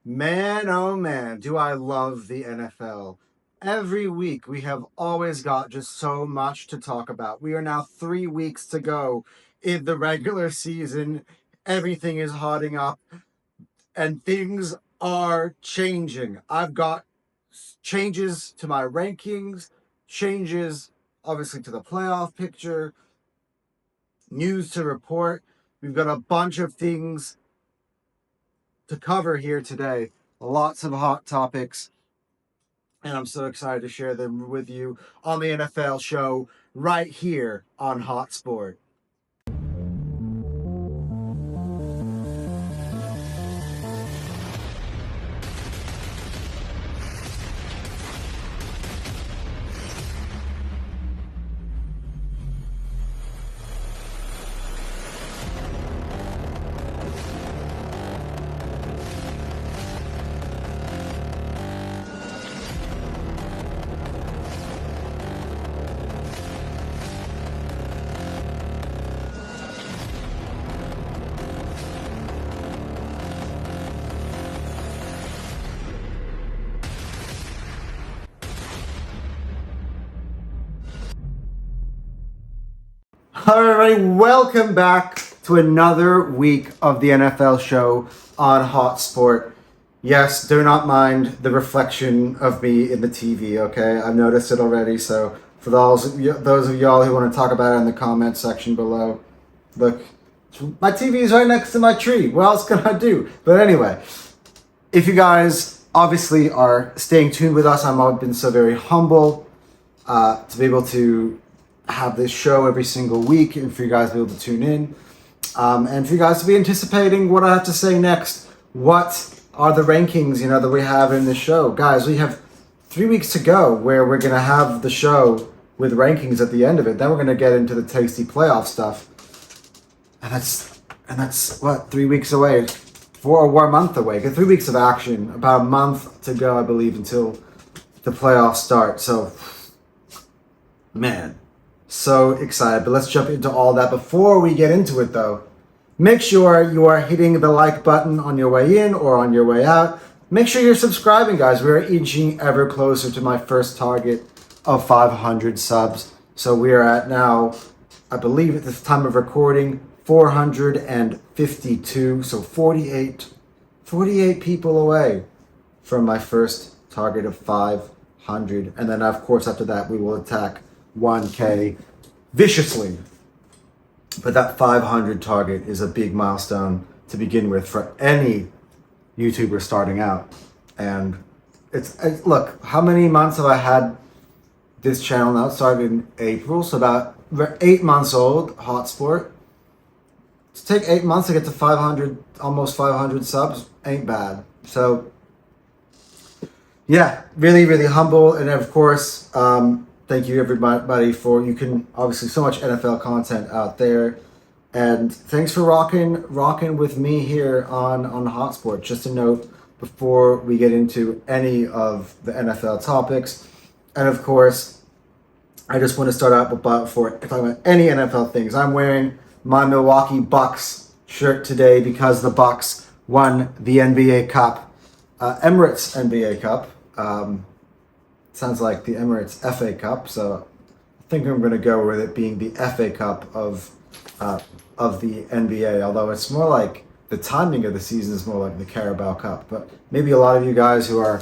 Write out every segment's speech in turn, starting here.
Man, oh man, do I love the NFL. Every week we have always got just so much to talk about. We are now 3 weeks to go in the regular season. Everything is hotting up and things are changing. I've got changes to my rankings, changes obviously to the playoff picture, news to report. We've got a bunch of things to cover here today. Lots of hot topics, and I'm so excited to share them with you on the NFL show right here on Hot Sport. All right, everybody, welcome back to another week of the NFL show on Hot Sport. Yes, do not mind the reflection of me in the TV, okay? I've noticed it already, so for those of y'all who want to talk about it in the comment section below, look, my TV is right next to my tree. What else can I do? But anyway, if you guys obviously are staying tuned with us, I've been so very humble to be able to have this show every single week and for you guys to be able to tune in and for you guys to be anticipating what I have to say next. What are the rankings, that we have in the show? Guys, we have 3 weeks to go where we're going to have the show with rankings at the end of it. Then we're going to get into the tasty playoff stuff. And that's what, 3 weeks away? 4 month away. 3 weeks of action. About a month to go, I believe, until the playoffs start. So, man, so excited. But let's jump into all that. Before we get into it, though, make sure you are hitting the like button on your way in or on your way out. Make sure you're subscribing, guys. We're inching ever closer to my first target of 500 subs. So we are at now, I believe at this time of recording, 452. So 48 people away from my first target of 500. And then, of course, after that, we will attack 1K viciously. But that 500 target is a big milestone to begin with for any YouTuber starting out. And it's look, how many months have I had this channel now? It started in April, so about 8 months old, Hot Sport. To take 8 months to get to 500, almost 500 subs, ain't bad. So, yeah, really, really humble. And of course, thank you everybody you can obviously so much NFL content out there. And thanks for rocking with me here on Hot Sport. Just a note before we get into any of the NFL topics. And of course, I just want to start out before talking about any NFL things. I'm wearing my Milwaukee Bucks shirt today because the Bucks won the NBA Cup, Emirates NBA Cup. Sounds like the Emirates FA Cup, so I think I'm going to go with it being the FA Cup of the NBA, although it's more like the timing of the season is more like the Carabao Cup. But maybe a lot of you guys who are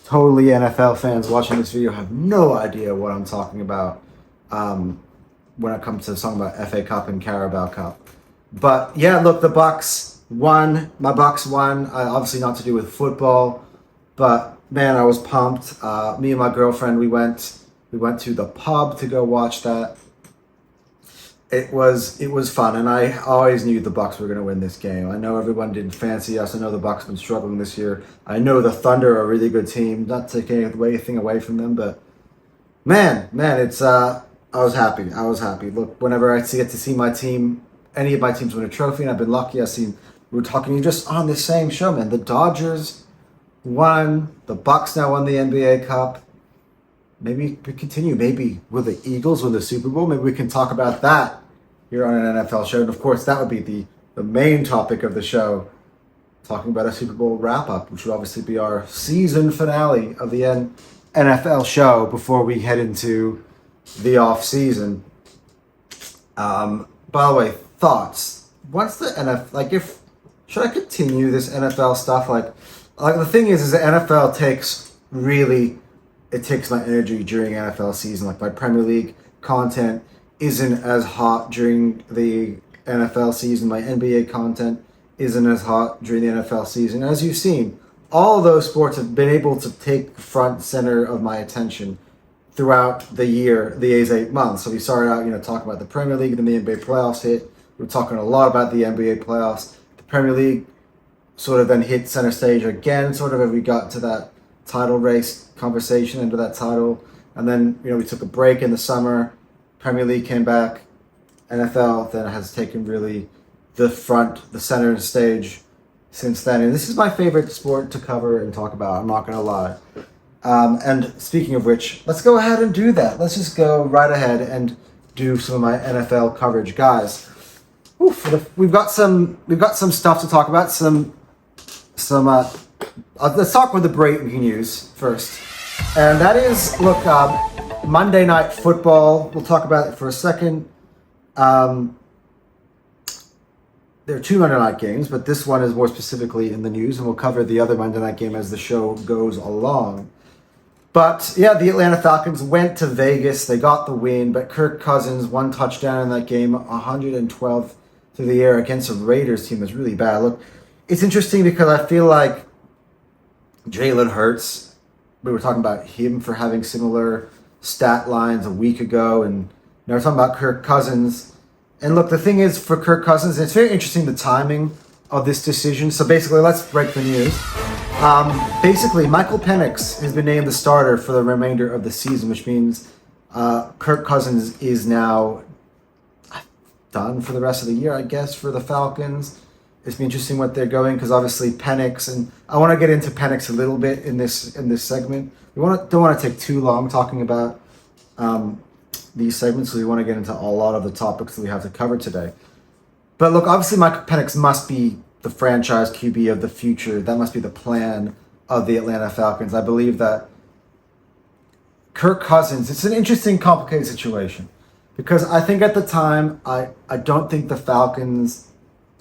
totally NFL fans watching this video have no idea what I'm talking about when it comes to talking about FA Cup and Carabao Cup. But yeah, look, the Bucks won. My Bucks won. Obviously not to do with football, but man, I was pumped. Me and my girlfriend, we went to the pub to go watch that. It was fun, and I always knew the Bucks were going to win this game. I know everyone didn't fancy us. I know the Bucks have been struggling this year. I know the Thunder are a really good team. Not taking anything away from them, but man, it's I was happy. Look, whenever I get to see my team, any of my teams win a trophy, and I've been lucky. We were talking just on the same show, man. The Dodgers won. The Bucks now won the NBA Cup. Maybe we continue. Maybe will the Eagles win the Super Bowl? Maybe we can talk about that here on an NFL show. And of course, that would be the main topic of the show. talking about a Super Bowl wrap-up, which would obviously be our season finale of the NFL show before we head into the off-season. By the way, thoughts. What's the NFL, like, if, should I continue this NFL stuff? Like the thing is the NFL takes my energy during NFL season. Like, my Premier League content isn't as hot during the NFL season. My NBA content isn't as hot during the NFL season. As you've seen, all of those sports have been able to take front center of my attention throughout the year, these 8 months. So we started out, talking about the Premier League, then the NBA playoffs hit. We were talking a lot about the NBA playoffs. The Premier League sort of then hit center stage again, sort of as we got to that title race conversation, into that title. And then, we took a break in the summer. Premier League came back. NFL then has taken really the center stage since then. And this is my favorite sport to cover and talk about, I'm not going to lie. And speaking of which, let's go ahead and do that. Let's just go right ahead and do some of my NFL coverage, guys. We've got some stuff to talk about. Let's talk with the breaking news first, and that is Monday Night Football. We'll talk about it for a second. There are two Monday night games, but this one is more specifically in the news, and we'll cover the other Monday night game as the show goes along. But yeah, the Atlanta Falcons went to Vegas. They got the win, but Kirk Cousins, one touchdown in that game, 112 through the air against a Raiders team that's really bad. Look, it's interesting because I feel like Jalen Hurts, we were talking about him for having similar stat lines a week ago, and now we're talking about Kirk Cousins. And look, the thing is, for Kirk Cousins, it's very interesting the timing of this decision. So basically, let's break the news. Basically, Michael Penix has been named the starter for the remainder of the season, which means Kirk Cousins is now done for the rest of the year, I guess, for the Falcons. It's been interesting what they're going, because obviously Penix, and I want to get into Penix a little bit in this segment. Don't want to take too long talking about these segments, so we want to get into a lot of the topics that we have to cover today. But look, obviously Michael Penix must be the franchise QB of the future. That must be the plan of the Atlanta Falcons. I believe that Kirk Cousins, it's an interesting, complicated situation, because I think at the time, I don't think the Falcons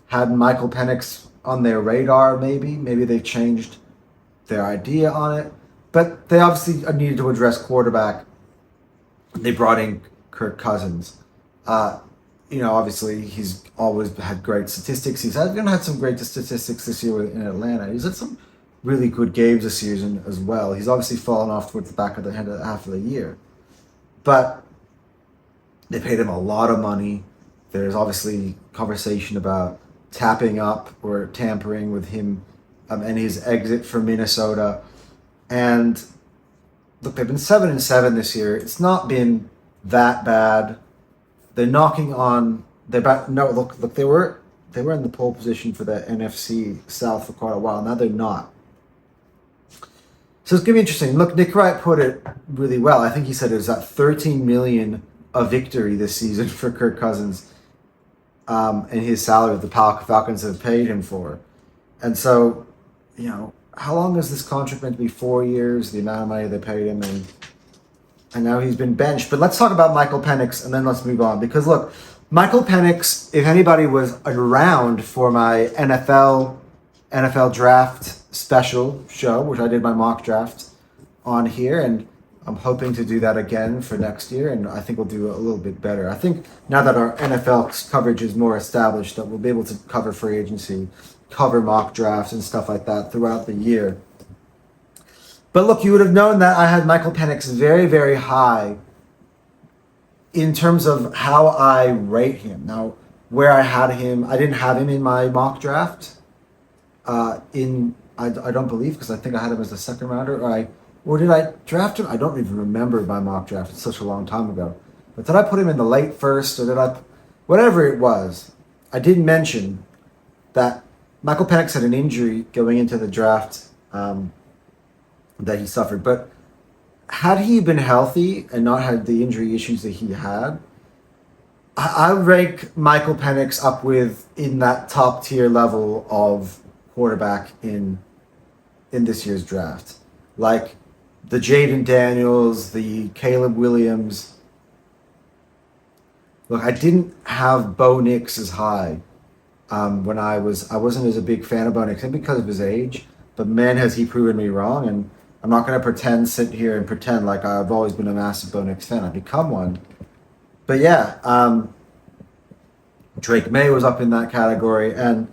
had Michael Penix on their radar. Maybe they've changed their idea on it, but they obviously needed to address quarterback. They brought in Kirk Cousins. Obviously he's always had great statistics. He's had some great statistics this year in Atlanta. He's had some really good games this season as well. He's obviously fallen off towards the back of the half of the year, but they paid him a lot of money. There's obviously conversation about tapping up or tampering with him and his exit from Minnesota. And look, they've been 7-7 this year. It's not been that bad. They're knocking on. They were in the pole position for the NFC South for quite a while. Now they're not. So it's gonna be interesting. Look, Nick Wright put it really well. I think he said it was at $13 million a victory this season for Kirk Cousins, and his salary that the Falcons have paid him for. And so, how long is this contract meant to be? 4 years, the amount of money they paid him, and now he's been benched. But let's talk about Michael Penix, and then let's move on. Because look, Michael Penix, if anybody was around for my NFL draft special show, which I did my mock draft on here, and I'm hoping to do that again for next year, and I think we'll do a little bit better. I think now that our NFL coverage is more established, that we'll be able to cover free agency, cover mock drafts and stuff like that throughout the year. But look, you would have known that I had Michael Penix very, very high in terms of how I rate him. Now, where I had him, I didn't have him in my mock draft. I don't believe, because I think I had him as a second rounder, or did I draft him? I don't even remember my mock draft. It's such a long time ago. But did I put him in the late first, or whatever it was, I did mention that Michael Penix had an injury going into the draft that he suffered. But had he been healthy and not had the injury issues that he had, I rank Michael Penix up in that top tier level of quarterback in this year's draft. Like the Jaden Daniels, the Caleb Williams. Look, I didn't have Bo Nix as high when I wasn't as a big fan of Bo Nix, because of his age. But man, has he proven me wrong. And I'm not going to sit here and pretend like I've always been a massive Bo Nix fan. I've become one. But yeah, Drake May was up in that category, and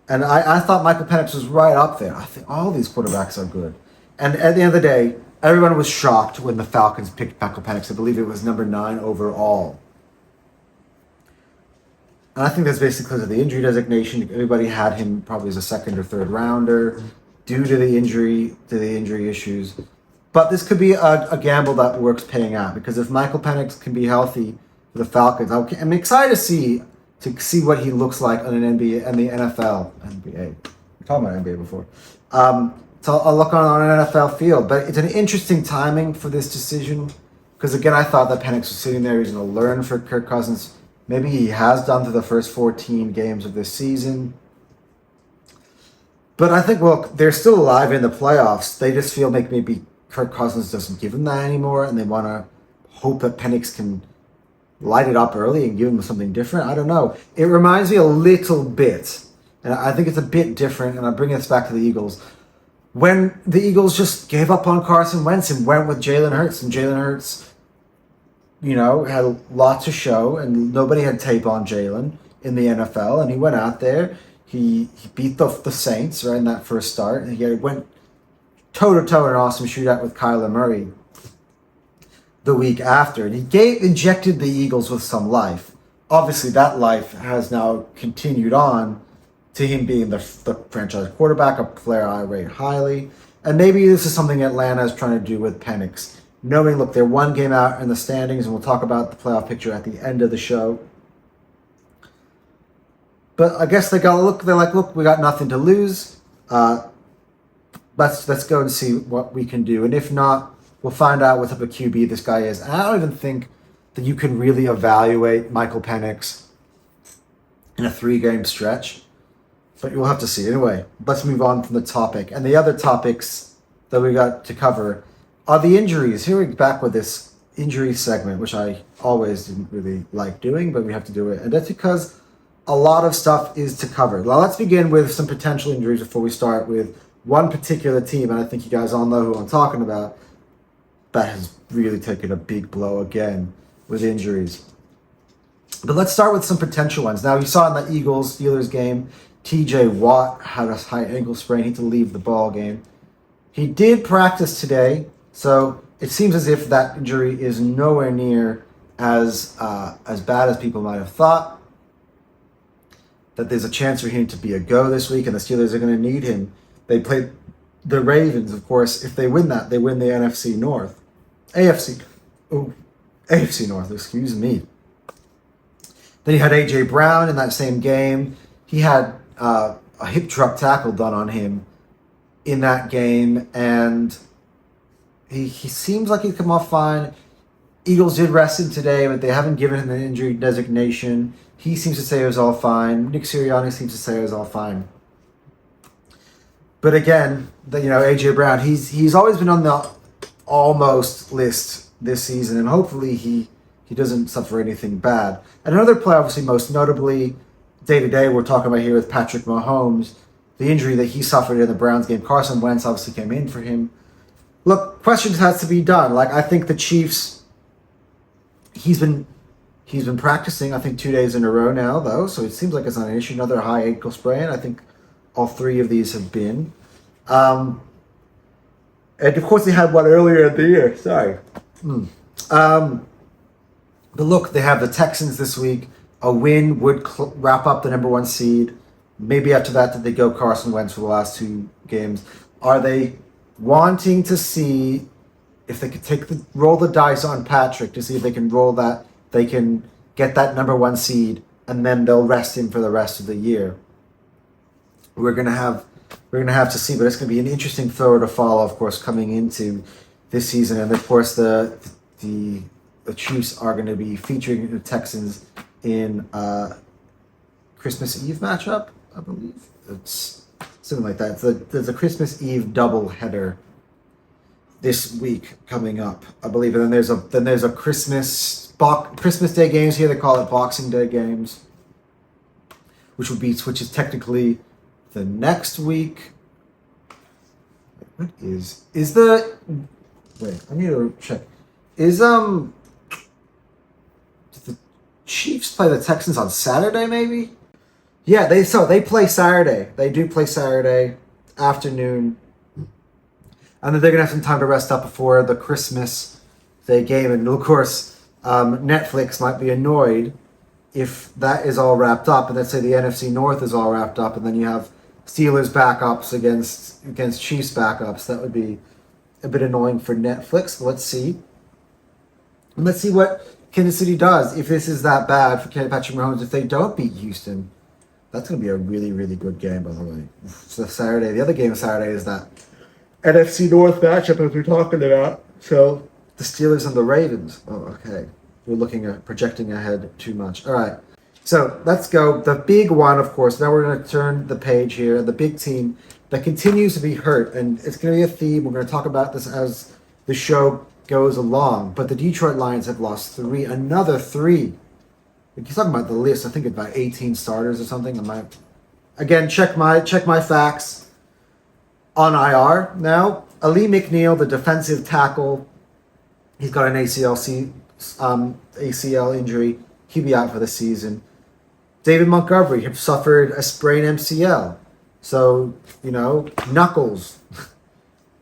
I thought Michael Penix was right up there. I think all these quarterbacks are good. And at the end of the day, everyone was shocked when the Falcons picked Michael Penix. I believe it was number 9 overall. And I think that's basically because of the injury designation. Everybody had him probably as a second or third rounder due to the injury issues. But this could be a gamble that works paying out, because if Michael Penix can be healthy for the Falcons, I'm excited to see what he looks like on an NBA and the NFL. NBA. We're talking about NBA before. So I'll look on an NFL field. But it's an interesting timing for this decision, because again, I thought that Penix was sitting there. He's going to learn for Kirk Cousins. Maybe he has done through the first 14 games of this season. But I think, well, they're still alive in the playoffs. They just feel like maybe Kirk Cousins doesn't give them that anymore, and they want to hope that Penix can light it up early and give them something different. I don't know. It reminds me a little bit, and I think it's a bit different, and I'm bringing this back to the Eagles. When the Eagles just gave up on Carson Wentz and went with Jalen Hurts, and Jalen Hurts, had a lot to show, and nobody had tape on Jalen in the NFL, and he went out there. He beat the Saints right in that first start, and he went toe-to-toe in an awesome shootout with Kyler Murray the week after, and he injected the Eagles with some life. Obviously, that life has now continued on to him being the franchise quarterback, a player I rate highly, and maybe this is something Atlanta is trying to do with Penix. Knowing, look, they're one game out in the standings, and we'll talk about the playoff picture at the end of the show. But I guess they're like, look, we got nothing to lose. Let's go and see what we can do. And if not, we'll find out what type of QB this guy is. And I don't even think that you can really evaluate Michael Penix in a 3-game stretch. But you'll have to see. Anyway, let's move on from the topic. And the other topics that we got to cover are the injuries. Here we're back with this injury segment, which I always didn't really like doing, but we have to do it. And that's because a lot of stuff is to cover. Well, let's begin with some potential injuries before we start with one particular team, and I think you guys all know who I'm talking about, that has really taken a big blow again with injuries. But let's start with some potential ones. Now, you saw in the Eagles-Steelers game, TJ Watt had a high ankle sprain. He had to leave the ball game. He did practice today, so it seems as if that injury is nowhere near as bad as people might have thought. That there's a chance for him to be a go this week, and the Steelers are going to need him. They play the Ravens, of course. If they win that, they win the AFC North, excuse me. Then you had A.J. Brown in that same game. He had a hip drop tackle done on him in that game, and he seems like he'd come off fine. Eagles did rest him today, but they haven't given him an injury designation. He seems to say it was all fine. Nick Sirianni seems to say it was all fine. But again, A.J. Brown, he's always been on the almost list this season, and hopefully he doesn't suffer anything bad. And another player, obviously, most notably, day-to-day, we're talking about here with Patrick Mahomes, the injury that he suffered in the Browns game. Carson Wentz obviously came in for him. Look, questions has to be done. Like, I think the Chiefs, he's been practicing, I think, 2 days in a row now, though, so it seems like it's not an issue. Another high ankle sprain. I think all 3 of these have been. And, of course, they had one earlier in the year. Sorry. But look, they have the Texans this week. A win would wrap up the number 1 seed. Maybe after that, did they go Carson Wentz for the last 2 games? Are they wanting to see if they could roll the dice on Patrick to see if they can roll that, they can get that number 1 seed, and then they'll rest him for the rest of the year? We're gonna have to see, but it's gonna be an interesting throw to follow, of course, coming into this season. And of course, the Chiefs are going to be featuring the Texans in Christmas Eve matchup, I believe. something like that. There's a Christmas Eve double header this week coming up, I believe, and then there's a Christmas Day games here. They call it Boxing Day games, which is technically the next week. What is the? Wait, I need to check. Did the Chiefs play the Texans on Saturday? Maybe. Yeah, they play Saturday. They do play Saturday afternoon, and then they're gonna have some time to rest up before the Christmas Day game. And of course, Netflix might be annoyed if that is all wrapped up, and let's say the NFC North is all wrapped up, and then you have Steelers backups against Chiefs backups. That would be a bit annoying for Netflix. Let's see. And let's see what Kansas City does if this is that bad for Patrick Mahomes. If they don't beat Houston, that's going to be a really, really good game, by the way. So Saturday, the other game of Saturday is that NFC North matchup as we're talking about. So the Steelers and the Ravens. Oh, okay. We're looking at projecting ahead too much. All right. So let's go. The big one, of course. Now we're going to turn the page here. The big team that continues to be hurt, and it's going to be a theme. We're going to talk about this as the show goes along. But the Detroit Lions have lost another three. You're talking about the list. I think it's about 18 starters or something. Again, check my facts. On IR now, Ali McNeil, the defensive tackle, he's got an ACL injury. He'll be out for the season. David Montgomery has suffered a sprained MCL. So, Knuckles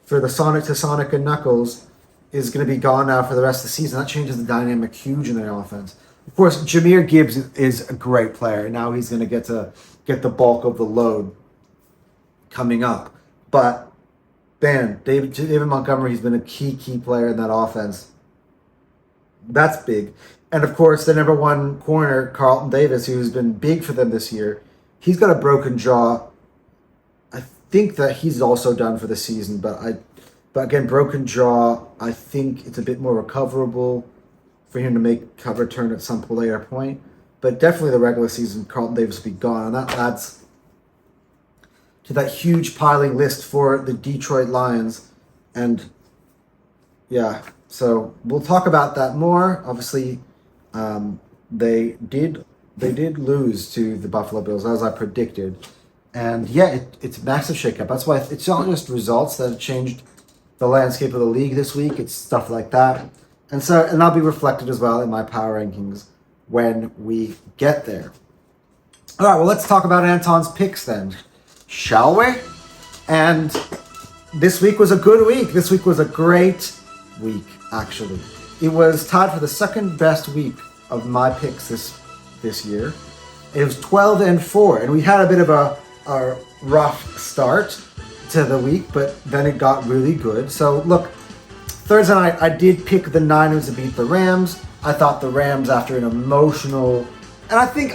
for the Sonic to Sonic and Knuckles is going to be gone now for the rest of the season. That changes the dynamic huge in their offense. Of course, Jahmyr Gibbs is a great player. Now he's going to get the bulk of the load coming up. But, man, David Montgomery has been a key player in that offense. That's big. And, of course, the number one corner, Carlton Davis, who's been big for them this year, he's got a broken jaw. I think that he's also done for the season. But again, broken jaw, I think it's a bit more recoverable for him to make a return at some later point. But definitely the regular season, Carlton Davis will be gone. And that adds to that huge piling list for the Detroit Lions. And, yeah, so we'll talk about that more. Obviously, they did lose to the Buffalo Bills, as I predicted. And, yeah, it's a massive shakeup. That's why it's not just results that have changed the landscape of the league this week. It's stuff like that. And that'll be reflected as well in my power rankings when we get there. All right, well, let's talk about Anton's picks then, shall we? And this week was a good week. This week was a great week, actually. It was tied for the second best week of my picks this year. It was 12-4, and we had a bit of a rough start to the week, but then it got really good. So, look, Thursday night, I did pick the Niners to beat the Rams. I thought the Rams, after an emotional, and I think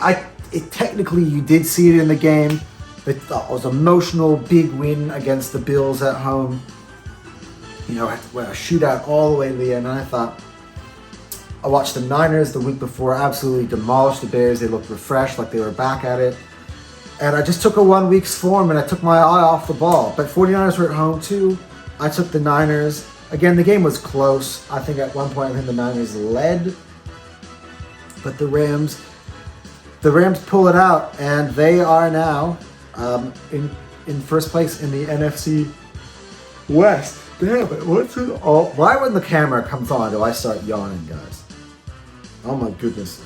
technically you did see it in the game. It was an emotional big win against the Bills at home. A shootout all the way to the end. And I watched the Niners the week before absolutely demolish the Bears. They looked refreshed, like they were back at it. And I just took a 1 week's form and I took my eye off the ball. But 49ers were at home too. I took the Niners. Again, the game was close. I think at one point the Niners led. But the Rams pull it out, and they are now in first place in the NFC West. Damn it, what's it all? Why when the camera comes on do I start yawning, guys? Oh my goodness.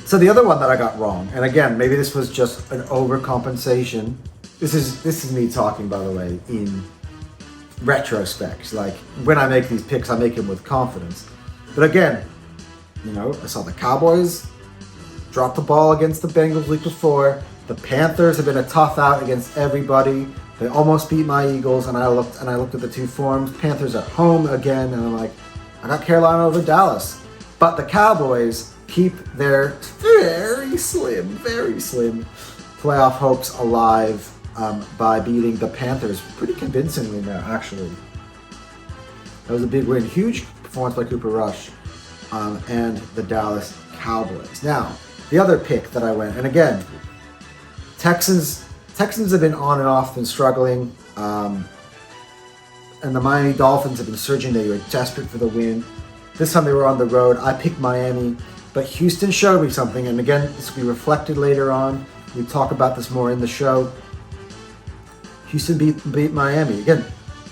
So the other one that I got wrong, and again, maybe this was just an overcompensation. This is me talking, by the way, in retrospect. Like, when I make these picks, I make them with confidence. But again, I saw the Cowboys drop the ball against the Bengals week before. The Panthers have been a tough out against everybody. They almost beat my Eagles, and I looked at the two forms. Panthers at home again, and I'm like, I got Carolina over Dallas. But the Cowboys keep their very slim playoff hopes alive by beating the Panthers pretty convincingly now, actually. That was a big win. Huge performance by Cooper Rush and the Dallas Cowboys. Now, the other pick that I went, and again, Texans have been on and off, been struggling, and the Miami Dolphins have been surging. They were desperate for the win. This time they were on the road. I picked Miami, but Houston showed me something, and again, this will be reflected later on. We talk about this more in the show. Houston beat Miami. Again,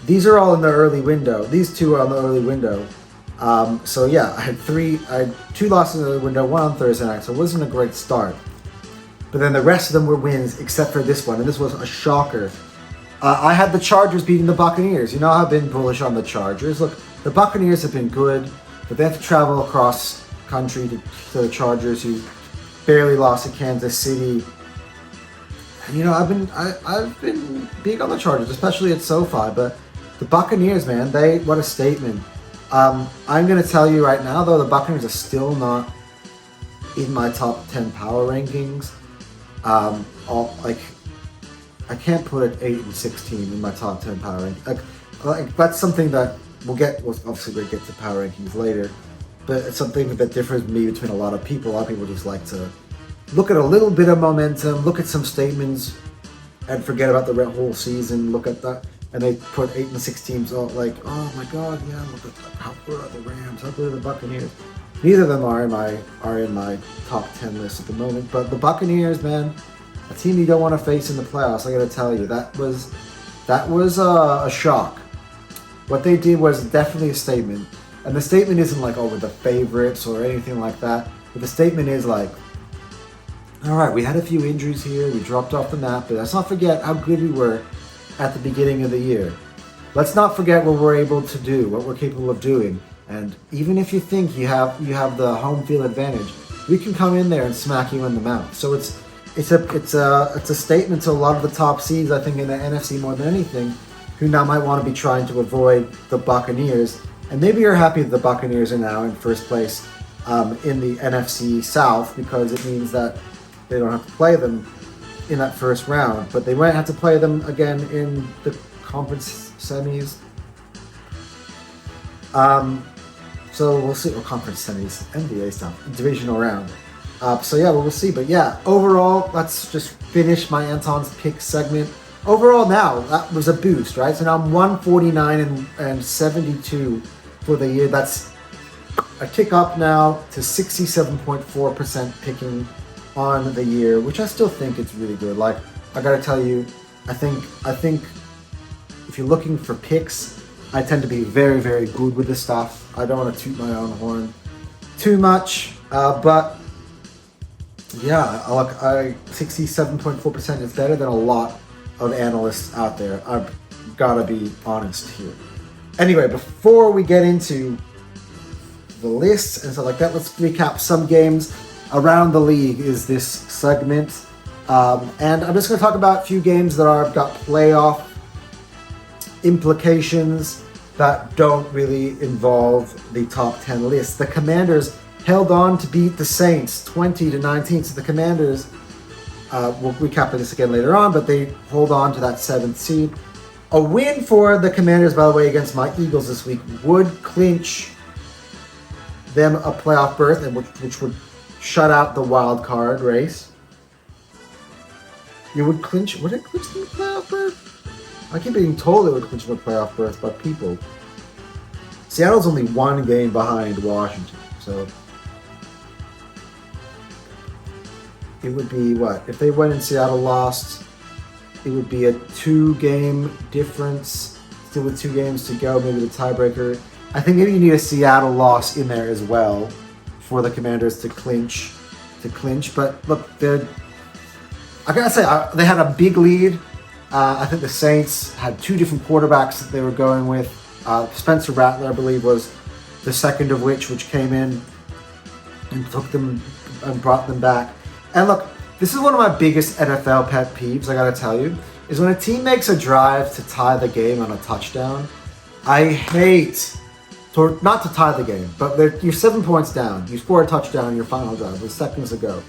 these are all in the early window. These two are on the early window. So yeah, I had two losses in the window, one on Thursday night, so it wasn't a great start. But then the rest of them were wins, except for this one, and this was a shocker. I had the Chargers beating the Buccaneers. You know, I've been bullish on the Chargers. Look, the Buccaneers have been good, but they have to travel across country to the Chargers, who barely lost to Kansas City. And you know, I've been big on the Chargers, especially at SoFi. But the Buccaneers, man, what a statement. I'm gonna tell you right now, though, the Buccaneers are still not in my top 10 power rankings. I can't put it 8 and 16 in my top 10 power rankings. Like that's something that we'll obviously we'll get to power rankings later, but it's something that differs me between a lot of people. A lot of people just like to look at a little bit of momentum, look at some statements, and forget about the whole season. Look at that, and they put 8 and 6 teams all like, oh my god, yeah, look at how good are the Rams, how good are the Buccaneers. Neither of them are in my top 10 list at the moment, but the Buccaneers, man, a team you don't want to face in the playoffs. I got to tell you, that was a shock. What they did was definitely a statement, and the statement isn't like, oh, we're the favorites or anything like that. But the statement is like, all right, we had a few injuries here, we dropped off the map, but let's not forget how good we were at the beginning of the year. Let's not forget what we're able to do, what we're capable of doing. And even if you think you have the home field advantage, we can come in there and smack you in the mouth. So it's a statement to a lot of the top seeds, I think, in the NFC more than anything, who now might want to be trying to avoid the Buccaneers. And maybe you're happy that the Buccaneers are now in first place in the NFC South, because it means that they don't have to play them in that first round. But they might have to play them again in the conference semis. So we'll see. Or conference semis, NBA stuff, divisional round. So yeah, we'll see. But yeah, overall, let's just finish my Anton's pick segment. Overall, now that was a boost, right? So now I'm 149 and 72 for the year. That's a tick up now to 67.4% picking on the year, which I still think it's really good. Like, I gotta tell you, I think if you're looking for picks, I tend to be very, very good with this stuff. I don't want to toot my own horn too much, but yeah, 67.4% is better than a lot of analysts out there. I've got to be honest here. Anyway, before we get into the lists and stuff like that, let's recap some games around the league is this segment. And I'm just going to talk about a few games that are got playoff implications that don't really involve the top 10 list. The Commanders held on to beat the Saints 20-19. So the Commanders, we'll recap this again later on, but they hold on to that 7th seed. A win for the Commanders, by the way, against my Eagles this week would clinch them a playoff berth, and which would shut out the wild card race. Would it clinch them a playoff berth? I keep being told it would clinch them a playoff berth by people. Seattle's only one game behind Washington, so it would be what? If they went and Seattle lost, it would be a 2-game difference, still with 2 games to go, maybe the tiebreaker. I think maybe you need a Seattle loss in there as well for the Commanders to clinch. But look, I gotta say, they had a big lead. I think the Saints had 2 different quarterbacks that they were going with. Spencer Rattler, I believe, was the second of which came in and took them and brought them back. And look, this is one of my biggest NFL pet peeves, I gotta tell you, is when a team makes a drive to tie the game on a touchdown. I hate, not to tie the game, but you're 7 points down. You score a touchdown in your final drive with seconds to go.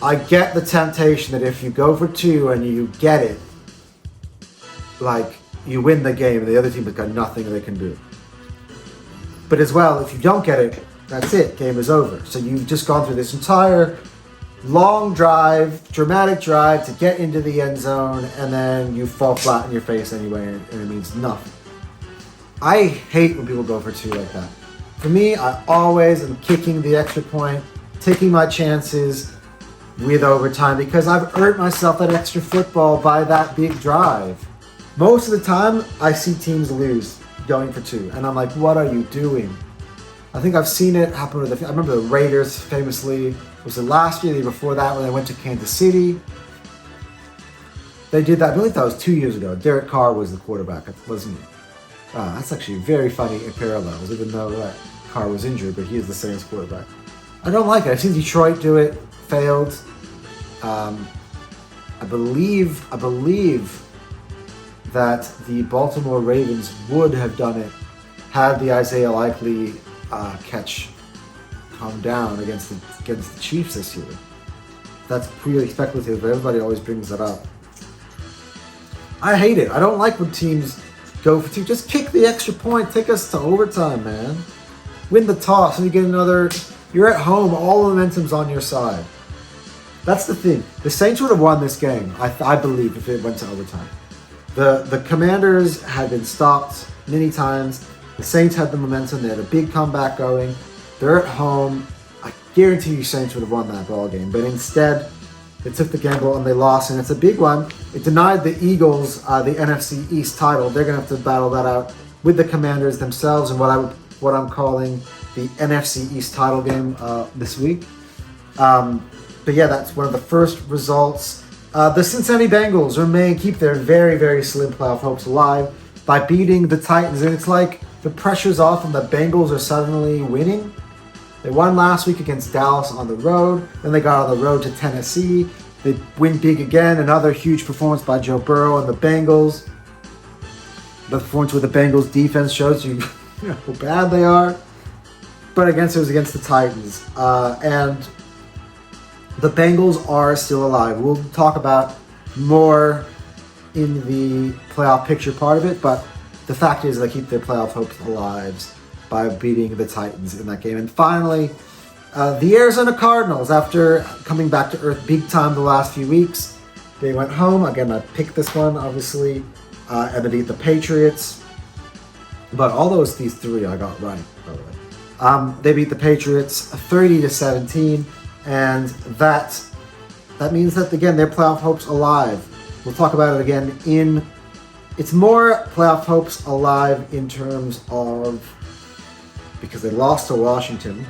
I get the temptation that if you go for 2 and you get it, like, you win the game and the other team has got nothing they can do. But as well, if you don't get it, that's it. Game is over. So you've just gone through this entire long drive, dramatic drive to get into the end zone, and then you fall flat in your face anyway, and it means nothing. I hate when people go for two like that. For me, I always am kicking the extra point, taking my chances with overtime because I've earned myself that extra football by that big drive. Most of the time, I see teams lose going for two, and I'm like, what are you doing? I think I've seen it happen with I remember the Raiders famously. Was it last year, the year before that, when they went to Kansas City? They did that. I believe that was 2 years ago. Derek Carr was the quarterback, wasn't he? That's actually very funny parallels, even though that Carr was injured, but he is the Saints quarterback. I don't like it. I've seen Detroit do it, failed. I believe that the Baltimore Ravens would have done it had the Isaiah Likely catch come down against the Chiefs this year. That's really speculative, but everybody always brings that up. I hate it. I don't like when teams go for two. Just kick the extra point. Take us to overtime, man. Win the toss and you get another. You're at home. All the momentum's on your side. That's the thing. The Saints would have won this game, I believe, if it went to overtime. The Commanders had been stopped many times. The Saints had the momentum. They had a big comeback going. They're at home. I guarantee you Saints would have won that ball game. But instead, they took the gamble and they lost. And it's a big one. It denied the Eagles the NFC East title. They're going to have to battle that out with the Commanders themselves and what I'm calling the NFC East title game this week. But yeah, that's one of the first results. The Cincinnati Bengals keep their very, very slim playoff hopes alive by beating the Titans. And it's like the pressure's off and the Bengals are suddenly winning. They won last week against Dallas on the road. Then they got on the road to Tennessee. They win big again. Another huge performance by Joe Burrow and the Bengals. The performance with the Bengals defense shows you how bad they are. But it was against the Titans. And the Bengals are still alive. We'll talk about more in the playoff picture part of it, but the fact is they keep their playoff hopes alive by beating the Titans in that game. And finally, the Arizona Cardinals, after coming back to earth big time the last few weeks, they went home. Again, I picked this one, obviously, and they beat the Patriots. But these three I got right, by the way. They beat the Patriots 30-17. And that means that, again, their playoff hopes alive. We'll talk about it again it's more playoff hopes alive in terms of, because they lost to Washington,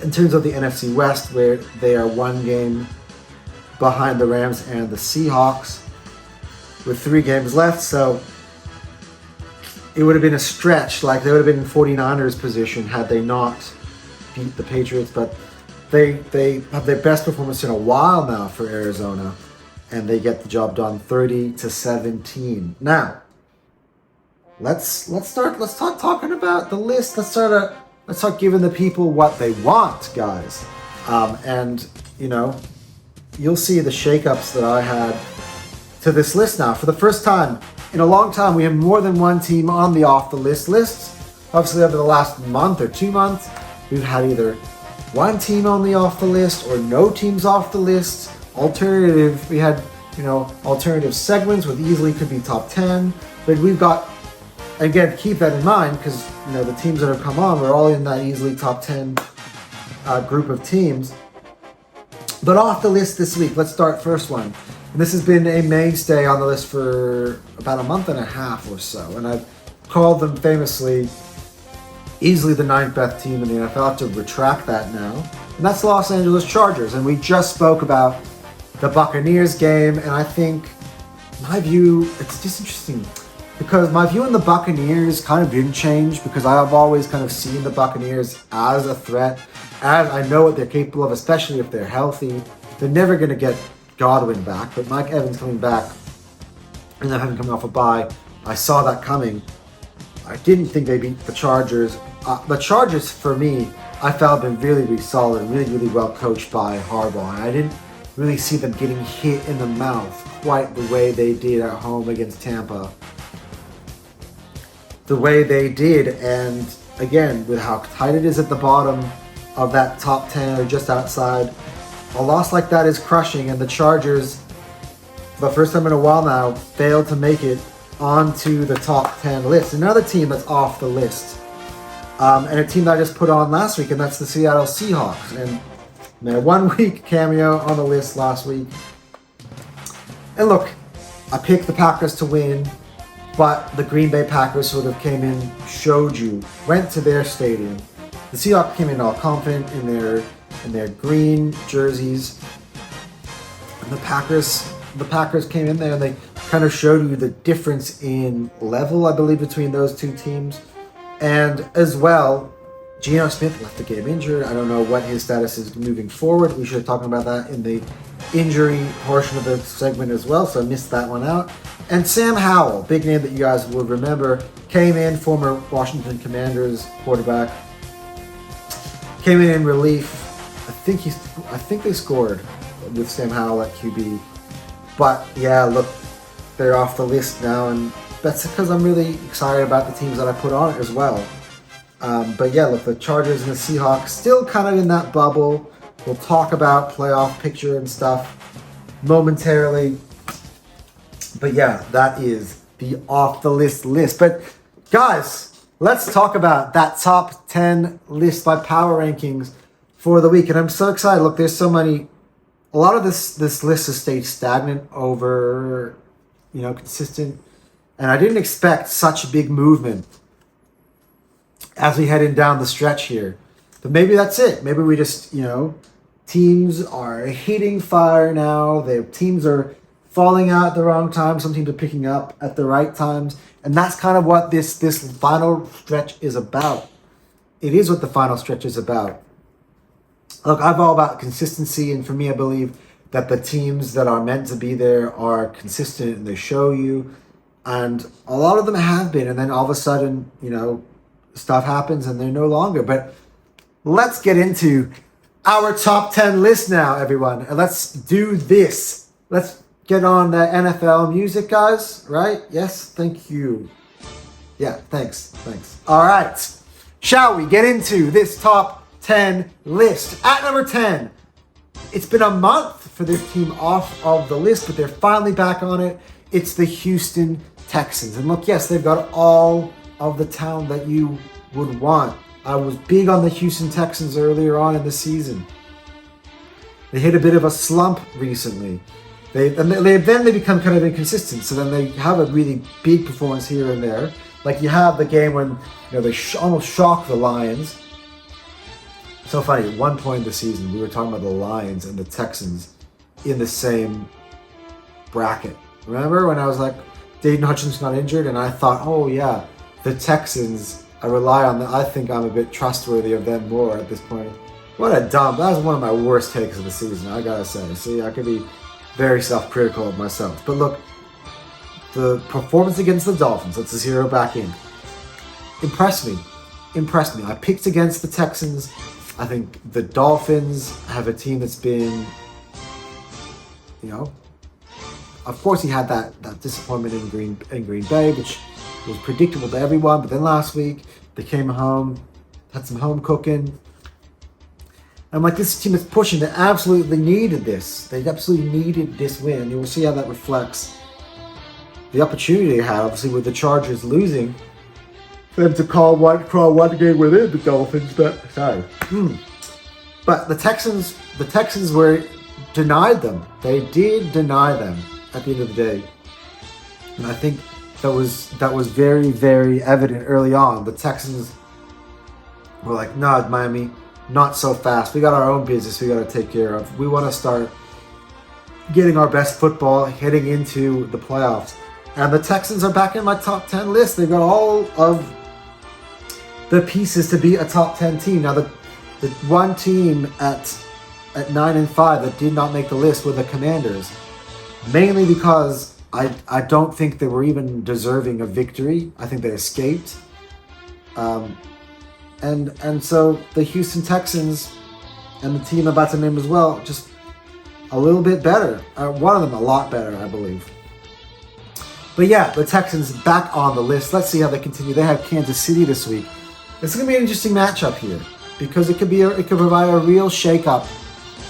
in terms of the NFC West, where they are one game behind the Rams and the Seahawks with 3 games left. So it would have been a stretch, like they would have been in 49ers position had they not beat the Patriots, but They have their best performance in a while now for Arizona, and they get the job done 30-17. Now, let's start talking about the list. Let's start giving the people what they want, guys. And you'll see the shakeups that I had to this list now. For the first time in a long time, we have more than one team on the off the list lists. Obviously, over the last month or 2 months, we've had either one team only off the list or no teams off the list. We had, alternative segments with easily could be top 10. But we've got, again, keep that in mind because, the teams that have come on, we're all in that easily top 10 group of teams. But off the list this week, let's start first one. And this has been a mainstay on the list for about a month and a half or so. And I've called them famously easily the 9th best team in the NFL. I have to retract that now. And that's the Los Angeles Chargers. And we just spoke about the Buccaneers game. And I think my view, it's just interesting because my view on the Buccaneers kind of didn't change because I've always kind of seen the Buccaneers as a threat. And I know what they're capable of, especially if they're healthy. They're never going to get Godwin back, but Mike Evans coming back and then having come off a bye, I saw that coming. I didn't think they beat the Chargers. The Chargers, for me, I felt have been really, really solid and really, really well coached by Harbaugh. And I didn't really see them getting hit in the mouth quite the way they did at home against Tampa. The way they did, and again, with how tight it is at the bottom of that top 10 or just outside, a loss like that is crushing, and the Chargers, for the first time in a while now, failed to make it onto the top 10 list. Another team that's off the list. And a team that I just put on last week, and that's the Seattle Seahawks. And their 1 week cameo on the list last week. And look, I picked the Packers to win, but the Green Bay Packers sort of came in, showed you, went to their stadium. The Seahawks came in all confident in their green jerseys. And the Packers came in there and they kind of showed you the difference in level, I believe, between those two teams. And as well, Geno Smith left the game injured. I don't know what his status is moving forward. We should have talked about that in the injury portion of the segment as well, so I missed that one out. And Sam Howell, big name that you guys would remember, came in, former Washington Commanders quarterback, came in relief. I think they scored with Sam Howell at QB. But yeah, look, they're off the list now, and that's because I'm really excited about the teams that I put on it as well. But yeah, look, the Chargers and the Seahawks still kind of in that bubble. We'll talk about playoff picture and stuff momentarily. But yeah, that is the off the list. But guys, let's talk about that top 10 list by power rankings for the week. And I'm so excited. Look, there's so many. A lot of this list has stayed stagnant over, consistent. And I didn't expect such a big movement as we heading down the stretch here. But maybe that's it. Maybe we just, teams are hitting fire now. Their teams are falling out at the wrong time. Some teams are picking up at the right times. And that's kind of what this final stretch is about. It is what the final stretch is about. Look, I'm all about consistency. And for me, I believe that the teams that are meant to be there are consistent and they show you. And a lot of them have been, and then all of a sudden, stuff happens and they're no longer. But let's get into our top 10 list now, everyone. And let's do this. Let's get on the NFL music, guys. Right? Yes, thank you. Yeah, thanks. All right. Shall we get into this top 10 list? At number 10, it's been a month for this team off of the list, but they're finally back on it. It's the Houston Texans. And look, yes, they've got all of the talent that you would want. I was big on the Houston Texans earlier on in the season. They hit a bit of a slump recently. They become kind of inconsistent. So then they have a really big performance here and there. Like you have the game when they almost shocked the Lions. So funny, at one point in the season, we were talking about the Lions and the Texans in the same bracket. Remember when I was like, Dayton Hutchinson got injured, and I thought, oh yeah, the Texans, I rely on them. I think I'm a bit trustworthy of them more at this point. That was one of my worst takes of the season, I gotta say. See, I could be very self-critical of myself. But look, the performance against the Dolphins, let's zero back in, impressed me. I picked against the Texans. I think the Dolphins have a team that's been, of course he had that disappointment in Green Bay, which was predictable to everyone. But then last week they came home, had some home cooking. I'm like, this team is pushing. They absolutely needed this. They absolutely needed this win. You will see how that reflects the opportunity they had, obviously, with the Chargers losing. For them to crawl one game within the Dolphins, But the Texans were denied them. They did deny them at the end of the day. And I think that was very, very evident early on. The Texans were like, no, Miami, not so fast. We got our own business we got to take care of. We want to start getting our best football heading into the playoffs. And the Texans are back in my top 10 list. They got all of the pieces to be a top 10 team. Now, the one team at 9-5 that did not make the list were the Commanders. Mainly because I don't think they were even deserving of victory. I think they escaped. And so the Houston Texans and the team I'm about to name as well, just a little bit better. One of them a lot better, I believe. But yeah, the Texans back on the list. Let's see how they continue. They have Kansas City this week. It's going to be an interesting matchup here because it could provide a real shakeup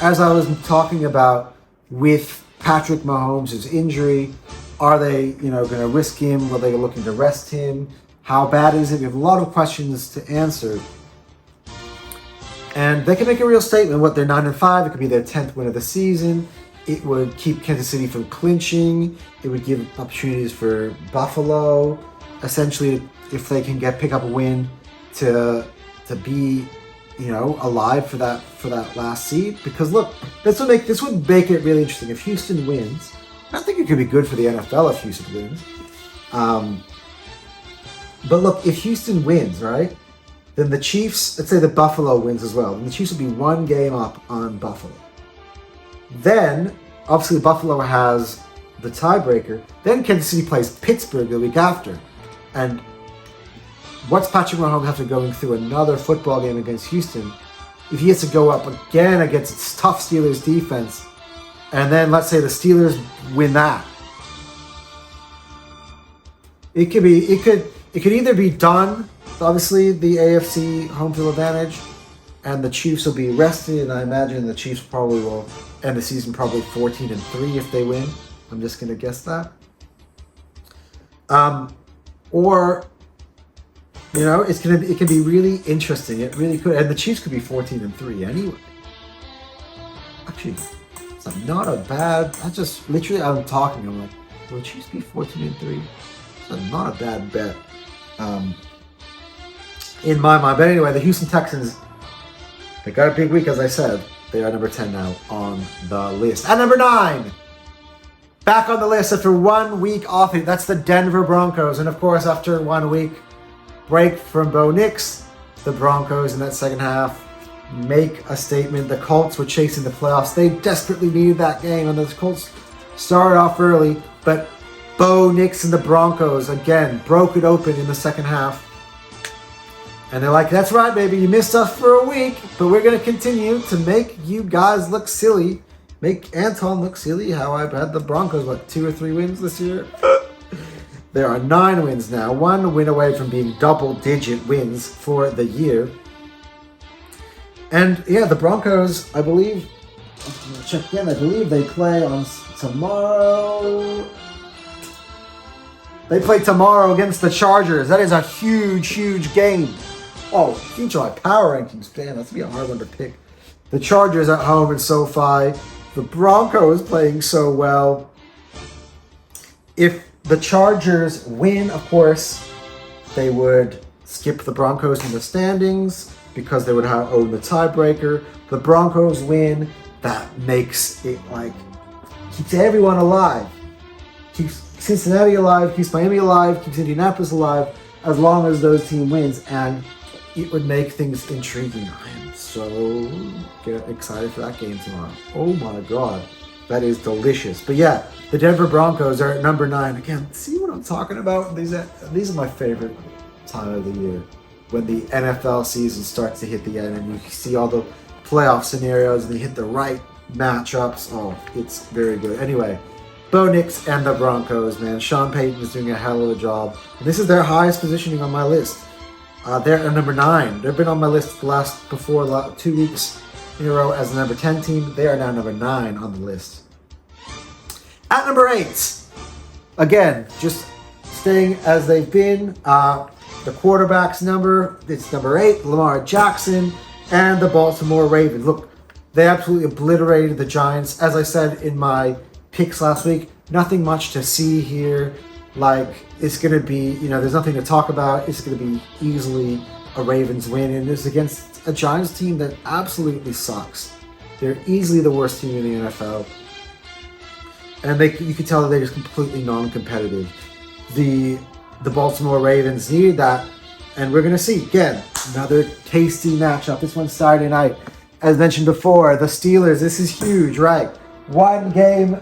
as I was talking about with Patrick Mahomes' injury, are they, going to risk him? Are they looking to rest him? How bad is it? We have a lot of questions to answer. And they can make a real statement. What, they're 9-5. It could be their 10th win of the season. It would keep Kansas City from clinching. It would give opportunities for Buffalo, essentially, if they can pick up a win to be, alive for that last seed. Because look, this would make it really interesting if Houston wins. I think it could be good for the NFL if Houston wins. But look, if Houston wins, right, then the Chiefs, let's say the Buffalo wins as well, then the Chiefs would be one game up on Buffalo. Then, obviously, Buffalo has the tiebreaker. Then Kansas City plays Pittsburgh the week after. And what's Patrick Mahomes have to going through another football game against Houston if he has to go up again against its tough Steelers defense, and then let's say the Steelers win that? It could either be done. Obviously, the AFC home field advantage, and the Chiefs will be rested, and I imagine the Chiefs probably will end the season probably 14-3 if they win. I'm just going to guess that. Or, it can be really interesting. It really could, and the Chiefs could be 14-3 anyway. Actually, it's not a bad. I just literally, I'm like, will the Chiefs be 14-3? It's not a bad bet. In my mind. But anyway, the Houston Texans, they got a big week, as I said. They are number 10 now on the list. At number 9, back on the list after 1 week off, that's the Denver Broncos. And of course, after 1 week break from Bo Nix, the Broncos in that second half make a statement. The Colts were chasing the playoffs. They desperately needed that game, and the Colts started off early, but Bo Nix and the Broncos, again, broke it open in the second half. And they're like, that's right, baby, you missed us for a week, but we're going to continue to make you guys look silly. Make Anton look silly, how I've had the Broncos, 2 or 3 wins this year? There are 9 wins now, 1 win away from being double-digit wins for the year. And, yeah, the Broncos, I believe they play on tomorrow. They play tomorrow against the Chargers. That is a huge, huge game. Oh, huge on my power rankings. Damn, that's going to be a hard one to pick. The Chargers at home in SoFi. The Broncos playing so well. If the Chargers win, of course, they would skip the Broncos in the standings because they would own the tiebreaker. The Broncos win. That makes it keeps everyone alive. Keeps Cincinnati alive, keeps Miami alive, keeps Indianapolis alive, as long as those team wins, and it would make things intriguing. I am so excited for that game tomorrow. Oh my God, that is delicious. But yeah, the Denver Broncos are at number 9. Again, see what I'm talking about? These are my favorite time of the year, when the NFL season starts to hit the end and you see all the playoff scenarios and they hit the right matchups. Oh, it's very good. Anyway, Bo Nix and the Broncos, man. Sean Payton is doing a hell of a job. And this is their highest positioning on my list. They're at number 9. They've been on my list before 2 weeks in a row as the number 10 team. They are now number 9 on the list. At number 8, again, just staying as they've been. The quarterback's number, it's number 8, Lamar Jackson, and the Baltimore Ravens. Look, they absolutely obliterated the Giants. As I said in my picks last week, nothing much to see here. It's going to be, there's nothing to talk about. It's going to be easily a Ravens win, and it's against a Giants team that absolutely sucks. They're easily the worst team in the NFL, and you can tell that they're just completely non-competitive. The Baltimore Ravens needed that, and we're going to see, again, another tasty matchup. This one's Saturday night. As mentioned before, the Steelers, this is huge, right? 1 game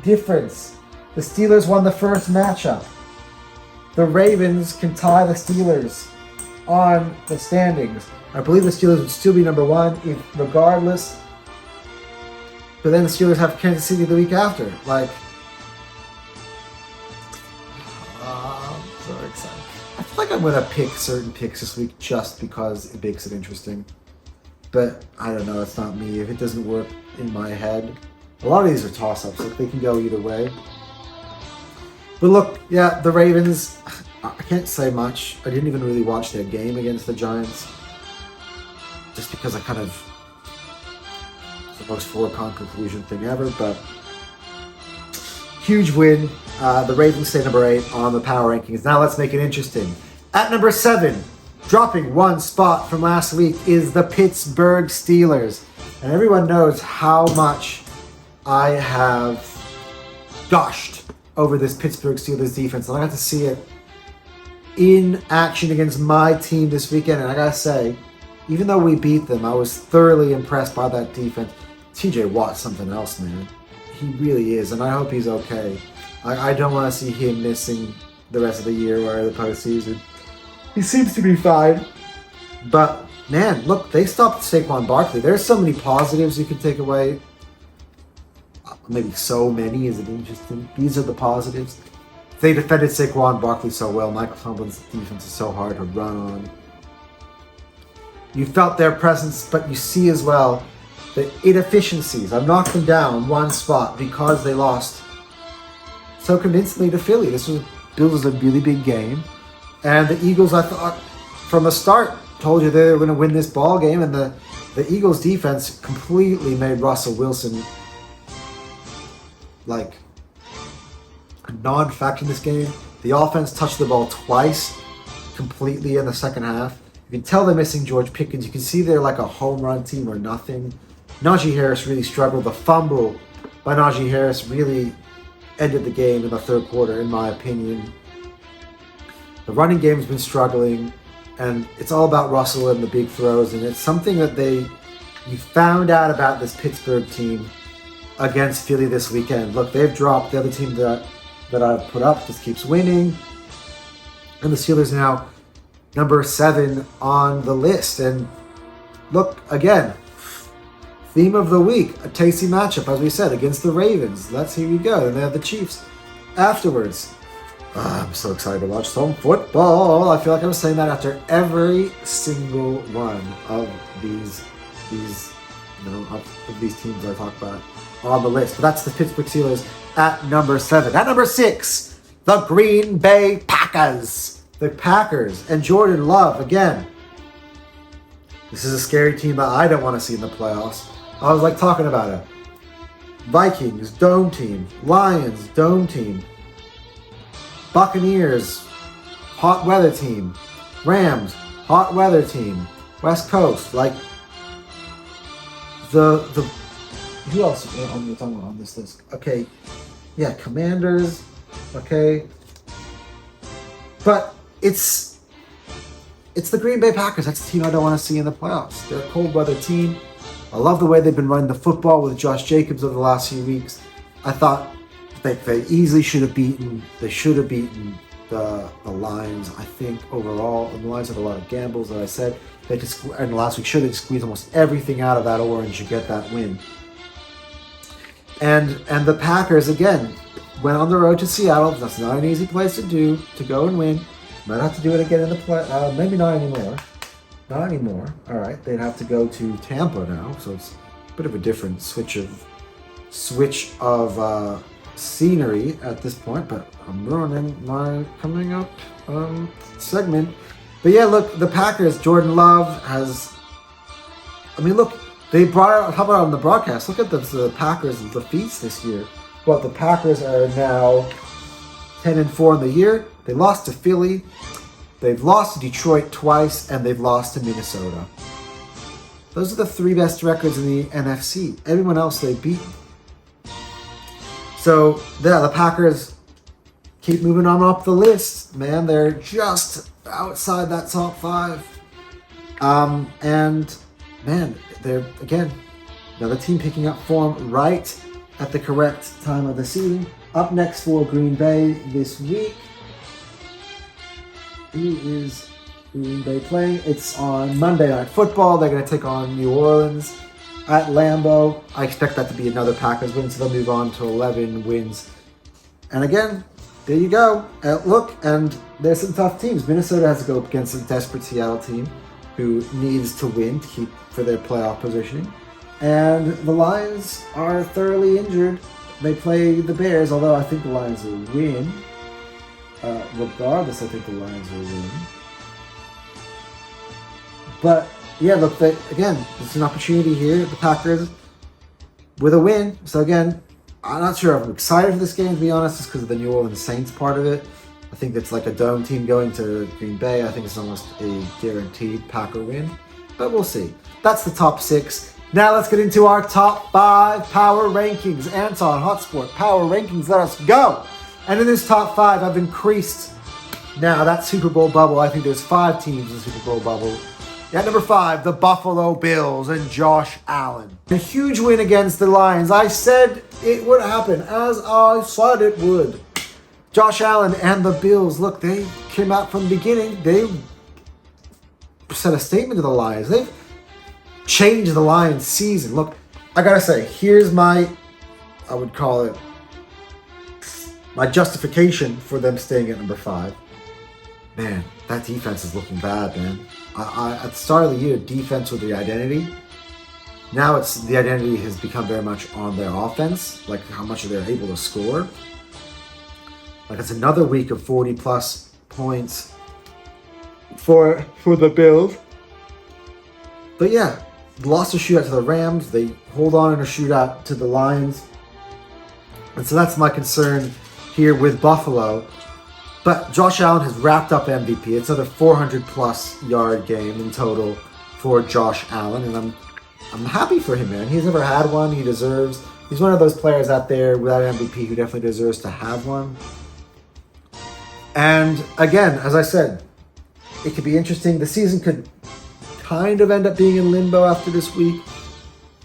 difference. The Steelers won the first matchup. The Ravens can tie the Steelers on the standings. I believe the Steelers would still be number 1 regardless. But then the Steelers have Kansas City the week after. I'm so excited. I feel like I'm going to pick certain picks this week just because it makes it interesting. But I don't know, it's not me. If it doesn't work, in my head. A lot of these are toss-ups. Like, they can go either way. But look, yeah, the Ravens, I can't say much. I didn't even really watch their game against the Giants. Just because I kind of... It's the most foregone conclusion thing ever, but... Huge win. The Ravens stay number 8 on the power rankings. Now let's make it interesting. At number 7, dropping one spot from last week, is the Pittsburgh Steelers. And everyone knows how much I have gushed over this Pittsburgh Steelers defense. And I got to see it in action against my team this weekend. And I gotta say, even though we beat them, I was thoroughly impressed by that defense. TJ Watt's something else, man. He really is, and I hope he's okay. I don't want to see him missing the rest of the year or the postseason. He seems to be fine. But, man, look, they stopped Saquon Barkley. There's so many positives you can take away. Maybe so many, is it interesting? These are the positives. They defended Saquon Barkley so well. Michael Tomlin's defense is so hard to run on. You felt their presence, but you see as well the inefficiencies. I've knocked them down one spot because they lost so convincingly to Philly. This was a really big game. And the Eagles, I thought, from the start, told you they were going to win this ball game. And the Eagles defense completely made Russell Wilson like a non-factor in this game. The offense touched the ball twice completely in the second half. You can tell they're missing George Pickens. You can see they're like a home run team or nothing. Najee Harris really struggled. The fumble by Najee Harris really ended the game in the third quarter, in my opinion. The running game's been struggling, and it's all about Russell and the big throws, and it's something that you found out about this Pittsburgh team against Philly this weekend. Look, they've dropped. The other team that I've put up just keeps winning, and the Steelers now number 7 on the list. And look, again, theme of the week, a tasty matchup, as we said, against the Ravens. Here we go. And they have the Chiefs afterwards. I'm so excited to watch some football. I feel like I'm saying that after every single one of these teams I talk about on the list. But that's the Pittsburgh Steelers at number 7. At number 6, the Green Bay Packers. The Packers and Jordan Love again. This is a scary team that I don't want to see in the playoffs. I was like talking about it. Vikings, dome team. Lions, dome team. Buccaneers, hot weather team. Rams, hot weather team. West Coast, like the who else am I talking about on this list? Okay, yeah, Commanders. Okay, but it's the Green Bay Packers. That's the team I don't want to see in the playoffs. They're a cold weather team. I love the way they've been running the football with Josh Jacobs over the last few weeks. I thought they easily should have beaten. They should have beaten the Lions. I think overall, the Lions had a lot of gambles. As I said, and last week should have squeezed almost everything out of that orange to get that win. And the Packers again went on the road to Seattle. That's not an easy place to go and win. Might have to do it again in the play. Maybe not anymore. Not anymore. All right, they'd have to go to Tampa now, so it's a bit of a different switch of scenery at this point. But I'm ruining my coming up segment. But yeah, look, the Packers. Jordan Love has. I mean, look, they brought out. How about on the broadcast? Look at the Packers' defeats this year. Well, the Packers are now 10-4 in the year. They lost to Philly, they've lost to Detroit twice, and they've lost to Minnesota. Those are the 3 best records in the NFC. Everyone else they've beaten. So, yeah, the Packers keep moving on up the list, man. They're just outside that top 5. And, man, they're, again, another team picking up form right at the correct time of the season. Up next for Green Bay this week. Who is Green Bay playing? It's on Monday Night Football. They're going to take on New Orleans at Lambeau. I expect that to be another Packers win, so they'll move on to 11 wins. And again, there you go. Look, and there's some tough teams. Minnesota has to go up against a desperate Seattle team who needs to win to keep for their playoff positioning. And the Lions are thoroughly injured. They play the Bears, although I think the Lions will win. Regardless, I think the Lions will win. But, yeah, look, again, it's an opportunity here. The Packers with a win. So, again, I'm not sure if I'm excited for this game, to be honest, just because of the New Orleans Saints part of it. I think it's like a dome team going to Green Bay. I think it's almost a guaranteed Packer win. But we'll see. That's the top 6. Now let's get into our top 5 power rankings. Anton, Hotsport, power rankings, let us go. And in this top 5, I've increased now that Super Bowl bubble. I think there's 5 teams in the Super Bowl bubble. At number 5, the Buffalo Bills and Josh Allen. A huge win against the Lions. I said it would happen, as I said it would. Josh Allen and the Bills, look, they came out from the beginning. They sent a statement to the Lions. They've changed the Lions season. Look, I gotta say, here's my, I would call it, my justification for them staying at number 5. Man, that defense is looking bad, man. At the start of the year, defense was the identity. Now it's the identity has become very much on their offense, like how much they're able to score. Like it's another week of 40+ points for the Bills. But yeah, lost a shootout to the Rams. They hold on in a shootout to the Lions. And so that's my concern here with Buffalo. But Josh Allen has wrapped up MVP. It's another 400+ yard game in total for Josh Allen. And I'm happy for him, man. He's never had one. He's one of those players out there without MVP who definitely deserves to have one. And again, as I said, it could be interesting. The season could kind of end up being in limbo after this week,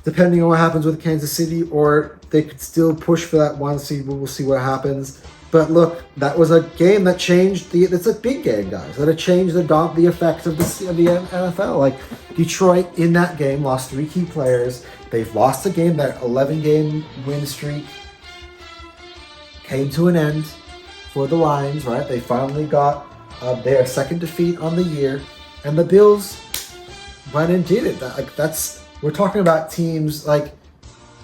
depending on what happens with Kansas City, or they could still push for that 1 seed. We'll see what happens. But look, that was a game that changed it's a big game, guys. That it changed the effect of the NFL. Like Detroit in that game lost 3 key players. They've lost the game. That 11-game win streak came to an end for the Lions, right? They finally got their second defeat on the year, and the Bills went and did it. We're talking about teams like,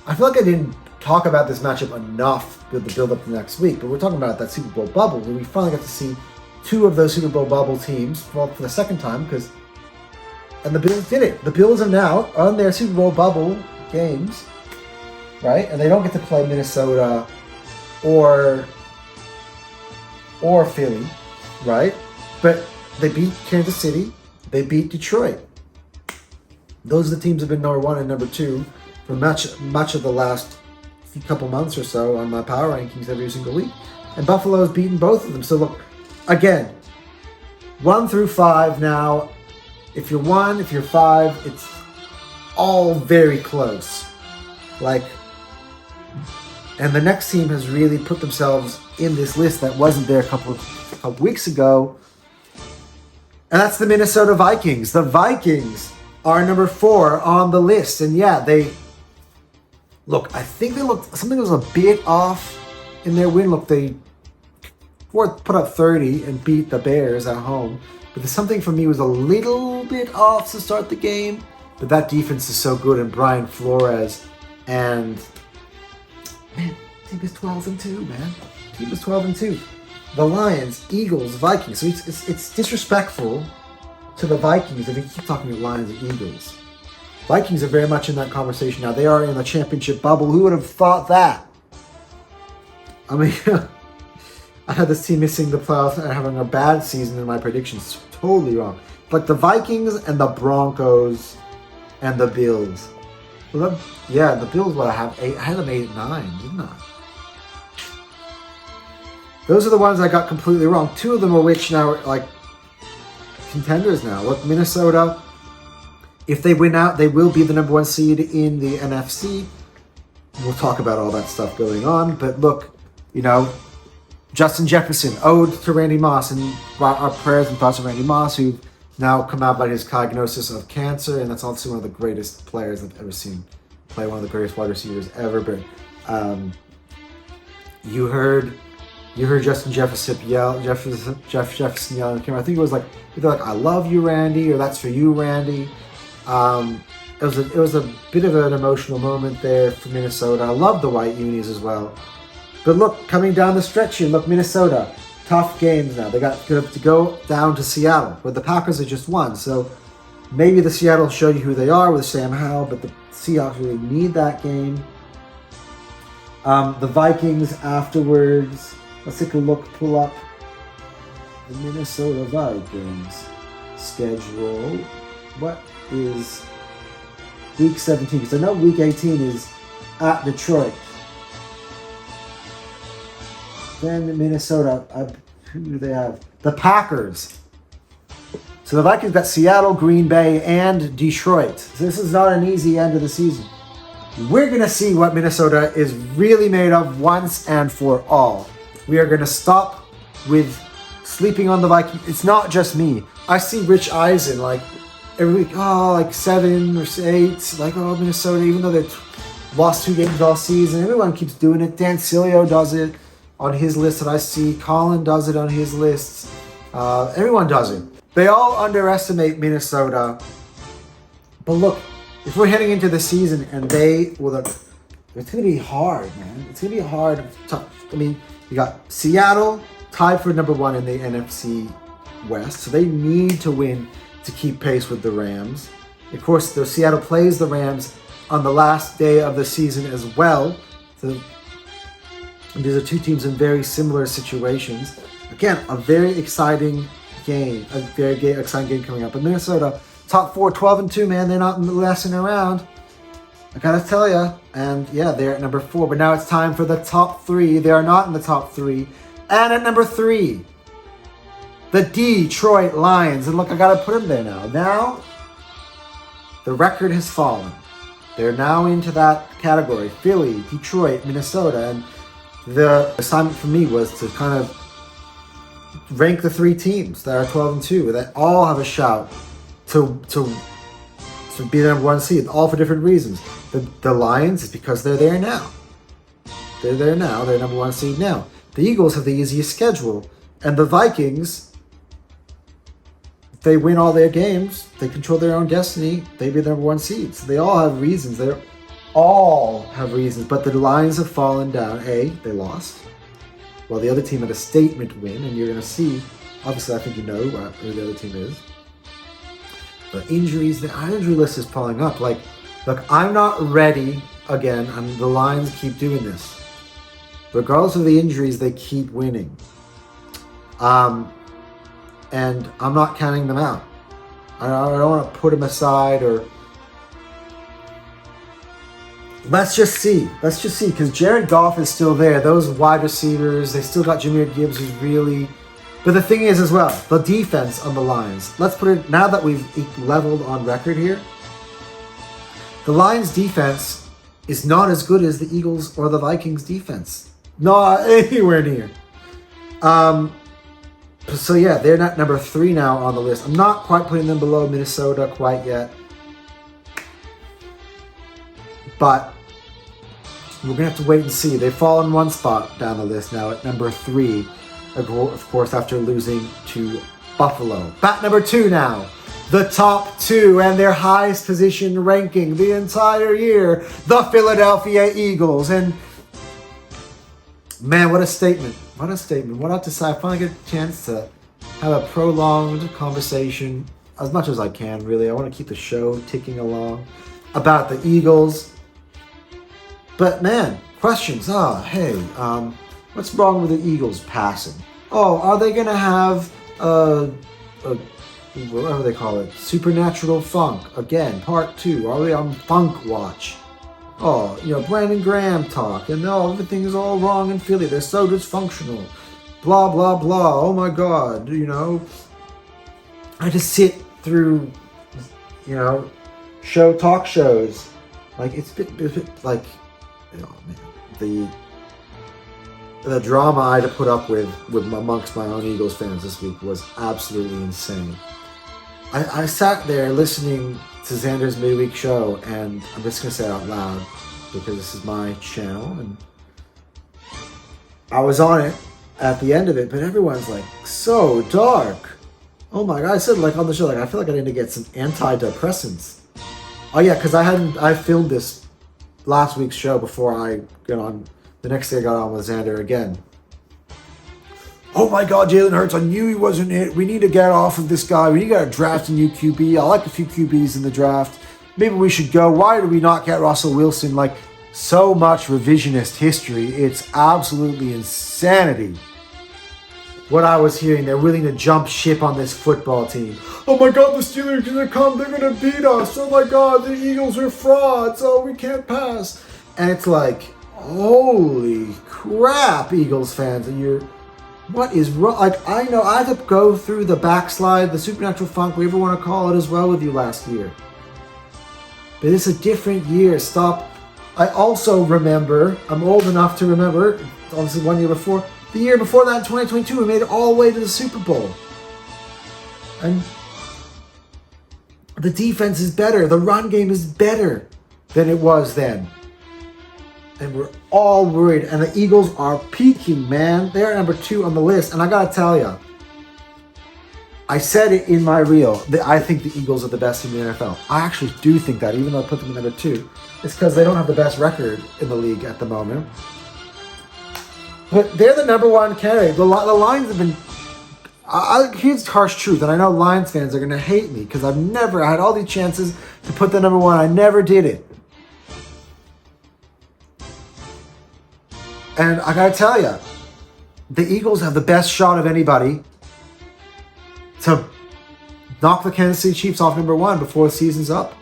I feel like I didn't talk about this matchup enough with the build up to next week, but we're talking about that Super Bowl bubble where we finally got to see 2 of those Super Bowl bubble teams, well, for the second time, and the Bills did it. The Bills are now on their Super Bowl bubble games, right? And they don't get to play Minnesota or Philly, right? But they beat Kansas City, they beat Detroit. Those are the teams that have been number 1 and number 2 for much of the last couple months or so on my power rankings every single week. And Buffalo has beaten both of them. So look, again, 1 through 5 now. If you're 1, if you're 5, it's all very close. And the next team has really put themselves in this list that wasn't there a couple weeks ago. And that's the Minnesota Vikings. The Vikings are number 4 on the list. And yeah, I think something was a bit off in their win. Look, they put up 30 and beat the Bears at home. But something for me was a little bit off to start the game. But that defense is so good, and Brian Flores, and man, team is 12-2, man. Team is 12-2. The Lions, Eagles, Vikings. So it's disrespectful to the Vikings if we keep talking about Lions and Eagles. Vikings are very much in that conversation now. They are in the championship bubble. Who would have thought that? I mean, I had this team missing the playoffs and having a bad season in my predictions. Totally wrong. Like the Vikings and the Broncos and the Bills. Well, the Bills, I had them 8-9, didn't I? Those are the ones I got completely wrong. 2 of them are which now are like contenders now. Look, Minnesota, if they win out, they will be the number 1 seed in the NFC. We'll talk about all that stuff going on. But look, Justin Jefferson, ode to Randy Moss, and our prayers and thoughts of Randy Moss, who now come out by his diagnosis of cancer, and that's also one of the greatest players I've ever seen play, one of the greatest wide receivers ever. But you heard Justin Jefferson yell on camera. I think it was either "I love you, Randy," or "That's for you, Randy." it was a bit of an emotional moment there for Minnesota. I love the white unis as well. But look, coming down the stretch here, look, Minnesota, tough games now. They got to go down to Seattle, where the Packers have just won. So maybe the Seattle will show you who they are with Sam Howell, but the Seahawks really need that game. The Vikings afterwards. Let's take a look, pull up the Minnesota Vikings schedule. What is week 17? Because I know week 18 is at Detroit. Then Minnesota, who do they have? The Packers. So the Vikings got Seattle, Green Bay, and Detroit. So this is not an easy end of the season. We're going to see what Minnesota is really made of once and for all. We are going to stop with sleeping on the Vikings. It's not just me. I see Rich Eisen like every week, like 7 or 8, like, Minnesota, even though they've lost 2 games all season. Everyone keeps doing it. Dan Cilio does it on his list that I see. Colin does it on his lists. Everyone does it. They all underestimate Minnesota. But look, if we're heading into the season and it's going to be hard, man. It's going to be hard. Tough. I mean, you got Seattle tied for number 1 in the NFC West, so they need to win to keep pace with the Rams. Of course, the Seattle plays the Rams on the last day of the season as well. So these are 2 teams in very similar situations. Again, a very exciting game, exciting game coming up. But Minnesota, top 4, 12-2, man. They're not messing around. I gotta tell you. And yeah, they're at number 4. But now it's time for the top 3. They are not in the top 3. And at number 3, the Detroit Lions. And look, I gotta put them there now. Now, the record has fallen. They're now into that category. Philly, Detroit, Minnesota. And the assignment for me was to kind of rank the 3 teams that are 12-2 that all have a shout to be the number 1 seed, all for different reasons. The Lions is because they're there now. They're there now. They're number 1 seed now. The Eagles have the easiest schedule, and the Vikings, if they win all their games, they control their own destiny. They be the number 1 seed. So they all have reasons. They all have reasons, but the Lions have fallen down. They lost. Well, the other team had a statement win, and you're going to see, obviously I think you know who the other team is. But injuries, the injury list is piling up. Like, look, I'm not ready again, and the Lions keep doing this. Regardless of the injuries, they keep winning. And I'm not counting them out. I don't want to put them aside or... Let's just see, because Jared Goff is still there. Those wide receivers, they still got Jahmyr Gibbs, who's really... But the thing is as well, the defense on the Lions. Let's put it, now that we've leveled on record here, the Lions defense is not as good as the Eagles or the Vikings defense. Not anywhere near. So yeah, they're not number 3 now on the list. I'm not quite putting them below Minnesota quite yet. But we're going to have to wait and see. They've fallen 1 spot down the list now at number 3. Of course, after losing to Buffalo. Back number 2 now. The top 2 and their highest position ranking the entire year. The Philadelphia Eagles. And man, what a statement. What a statement. What I have to say, I finally get a chance to have a prolonged conversation, as much as I can, really. I want to keep the show ticking along about the Eagles. But man, questions. What's wrong with the Eagles passing? Are they going to have whatever they call it, Supernatural Funk again, part 2? Are they on Funk Watch? Brandon Graham talk, and everything is all wrong in Philly. They're so dysfunctional. Blah, blah, blah. Oh my God, I just sit through, talk shows. Like, it's a bit like, the drama I had to put up with amongst my own Eagles fans this week was absolutely insane. I sat there listening to Xander's midweek show, and I'm just going to say it out loud because this is my channel, and I was on it at the end of it, but everyone's like, so dark. Oh my God, I said on the show, I feel like I need to get some antidepressants. Oh yeah, because I filmed this last week's show before I got on. The next day I got on with Xander again. Oh my God, Jalen Hurts! I knew he wasn't it. We need to get off of this guy. We need to get a draft a new QB. I like a few QBs in the draft. Maybe we should go. Why did we not get Russell Wilson? Like, so much revisionist history. It's absolutely insanity. What I was hearing, they're willing to jump ship on this football team. Oh my God, the Steelers are gonna come. They're gonna beat us. Oh my God, the Eagles are frauds. Oh, we can't pass. And it's like, holy crap, Eagles fans, and you're. What is wrong? Like, I know I had to go through the backslide, the supernatural funk, whatever you want to call it, as well with you last year. But it's a different year. Stop. I also remember, I'm old enough to remember, obviously 1 year before, the year before that in 2022, we made it all the way to the Super Bowl. And the defense is better. The run game is better than it was then. And we're all worried. And the Eagles are peaking, man. They're number 2 on the list. And I got to tell you, I said it in my reel that I think the Eagles are the best in the NFL. I actually do think that, even though I put them at number 2. It's because they don't have the best record in the league at the moment. But they're the number 1 candidate. The Lions have been... here's harsh truth, and I know Lions fans are going to hate me because I had all these chances to put them number 1. I never did it. And I gotta tell you, the Eagles have the best shot of anybody to knock the Kansas City Chiefs off number 1 before the season's up.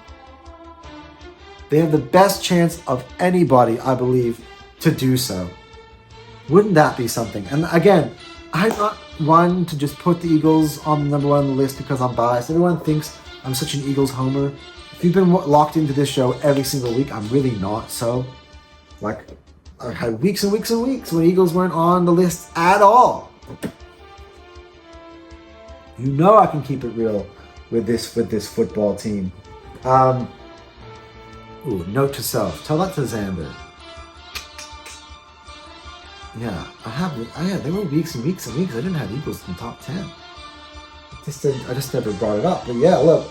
They have the best chance of anybody, I believe, to do so. Wouldn't that be something? And again, I'm not one to just put the Eagles on the number 1 on the list because I'm biased. Everyone thinks I'm such an Eagles homer. If you've been locked into this show every single week, I'm really not so. Like, I had weeks and weeks and weeks when Eagles weren't on the list at all. You know I can keep it real with this football team. Note to self. Tell that to Xander. Yeah, there were weeks and weeks and weeks. I didn't have Eagles in the top 10. I just never brought it up. But yeah, look.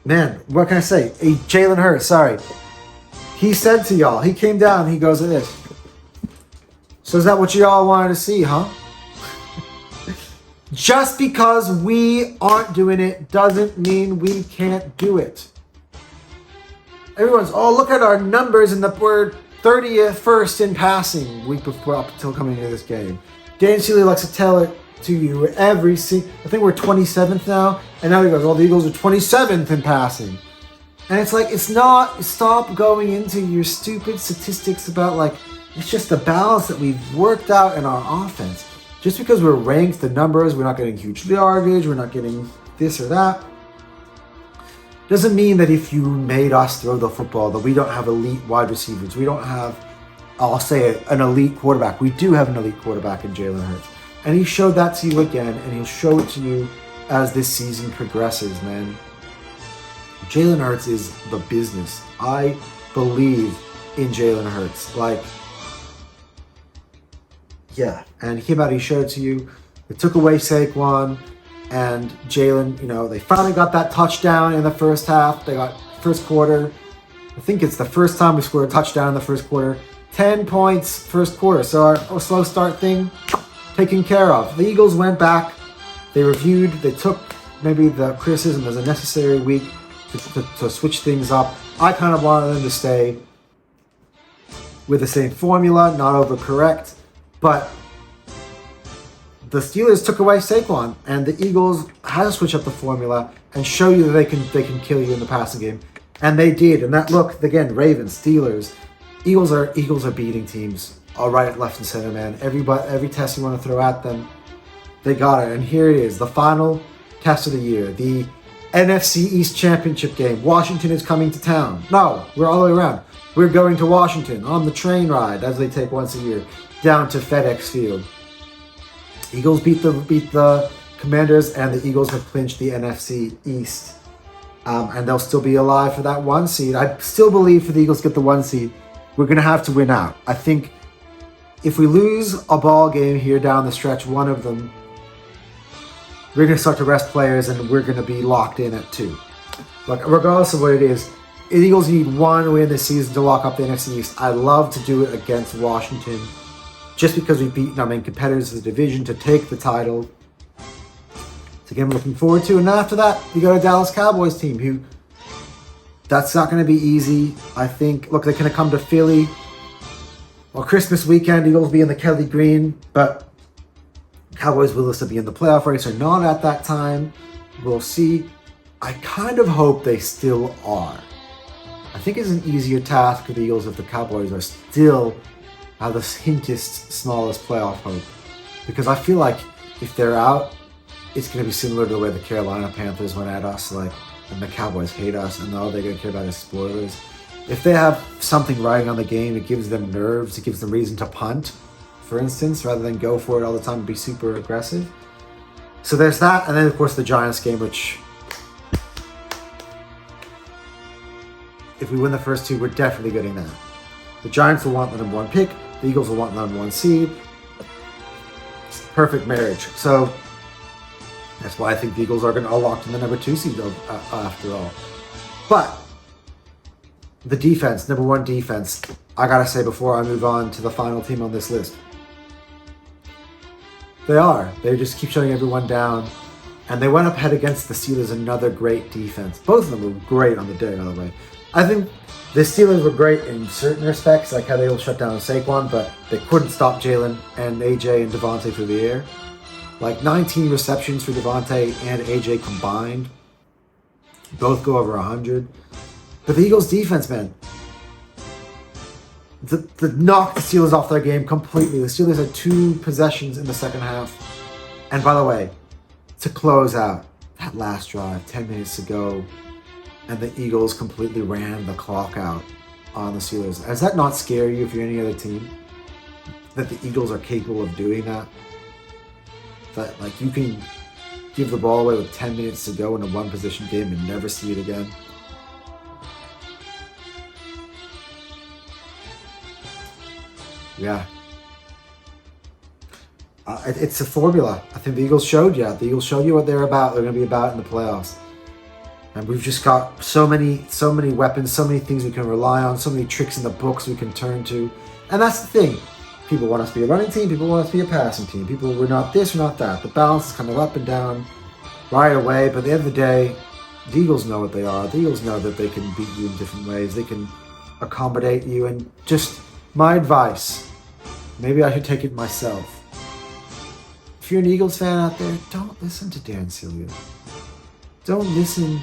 Man, what can I say? Jalen Hurts, sorry. He said to y'all, he came down, he goes like this. So is that what y'all wanted to see, huh? Just because we aren't doing it doesn't mean we can't do it. Everyone's, look at our numbers and we're 30th first in passing week before up until coming into this game. Dan Seeley likes to tell it to you I think we're 27th now, and now he goes, the Eagles are 27th in passing. And it's like, stop going into your stupid statistics about it's just the balance that we've worked out in our offense. Just because we're ranked, the numbers, we're not getting huge yardage, we're not getting this or that, doesn't mean that if you made us throw the football, that we don't have elite wide receivers. We don't have, I'll say it, an elite quarterback. We do have an elite quarterback in Jalen Hurts. And he showed that to you again, and he'll show it to you as this season progresses, man. Jalen Hurts is the business. I believe in Jalen Hurts. And he showed it to you. They took away Saquon, and Jalen, they finally got that touchdown in the first half. They got first quarter. I think it's the first time we scored a touchdown in the first quarter. 10 points first quarter. So our slow start thing taken care of. The Eagles went back. They reviewed. They took maybe the criticism as a necessary week to switch things up. I kind of wanted them to stay with the same formula, not overcorrect. But the Steelers took away Saquon, and the Eagles had to switch up the formula and show you that they can kill you in the passing game, and they did. And that look again, Ravens, Steelers, Eagles are beating teams all right, left, and center, man. Every test you want to throw at them, they got it. And here it is, the final test of the year, the NFC East Championship game. Washington is coming to town. No, we're all the way around. We're going to Washington on the train ride, as they take once a year, down to FedEx Field. Eagles beat the Commanders, and the Eagles have clinched the NFC East. And they'll still be alive for that 1 seed. I still believe for the Eagles to get the 1 seed, we're going to have to win out. I think if we lose a ball game here down the stretch, one of them, we're going to start to rest players and we're going to be locked in at 2. Look, regardless of what it is, the Eagles need one win this season to lock up the NFC East. I love to do it against Washington just because we've beaten our main competitors of the division to take the title. It's a game I'm looking forward to. And after that, you got a Dallas Cowboys team who, that's not going to be easy. I think, look, they're going to come to Philly. Well, Christmas weekend, Eagles will be in the Kelly Green, but Cowboys will also be in the playoff race or not at that time. We'll see. I kind of hope they still are. I think it's an easier task for the Eagles if the Cowboys are still have the hintest, smallest playoff hope. Because I feel like if they're out, it's going to be similar to the way the Carolina Panthers went at us, like, and the Cowboys hate us, and all they're going to care about is spoilers. If they have something riding on the game, it gives them nerves, it gives them reason to punt, for instance, rather than go for it all the time and be super aggressive. So there's that, and then of course the Giants game, which if we win the first 2, we're definitely getting that. The Giants will want the number 1 pick, the Eagles will want the number 1 seed. It's the perfect marriage. So that's why I think the Eagles are going to lock in the number 2 seed after all. But the defense, number 1 defense, I gotta say before I move on to the final team on this list. They just keep shutting everyone down. And they went up ahead against the Steelers, another great defense. Both of them were great on the day, by the way. I think the Steelers were great in certain respects, like how they all shut down Saquon, but they couldn't stop Jalen and AJ and Devontae through the air. Like 19 receptions for Devontae and AJ combined. Both go over 100. But the Eagles' defense, man, the knocked the Steelers off their game completely. The Steelers had 2 possessions in the second half. And by the way, to close out that last drive, 10 minutes to go, and the Eagles completely ran the clock out on the Steelers. Does that not scare you if you're any other team? That the Eagles are capable of doing that? That, like, you can give the ball away with 10 minutes to go in a 1-possession game and never see it again? Yeah. It's a formula. I think the Eagles showed you. The Eagles showed you what they're about. They're going to be about in the playoffs. And we've just got so many weapons, so many things we can rely on, so many tricks in the books we can turn to. And that's the thing. People want us to be a running team. People want us to be a passing team. People, we're not this, we're not that. The balance is kind of up and down right away. But at the end of the day, the Eagles know what they are. The Eagles know that they can beat you in different ways. They can accommodate you. And just my advice, maybe I should take it myself. If you're an Eagles fan out there, don't listen to Dan Celia. Don't listen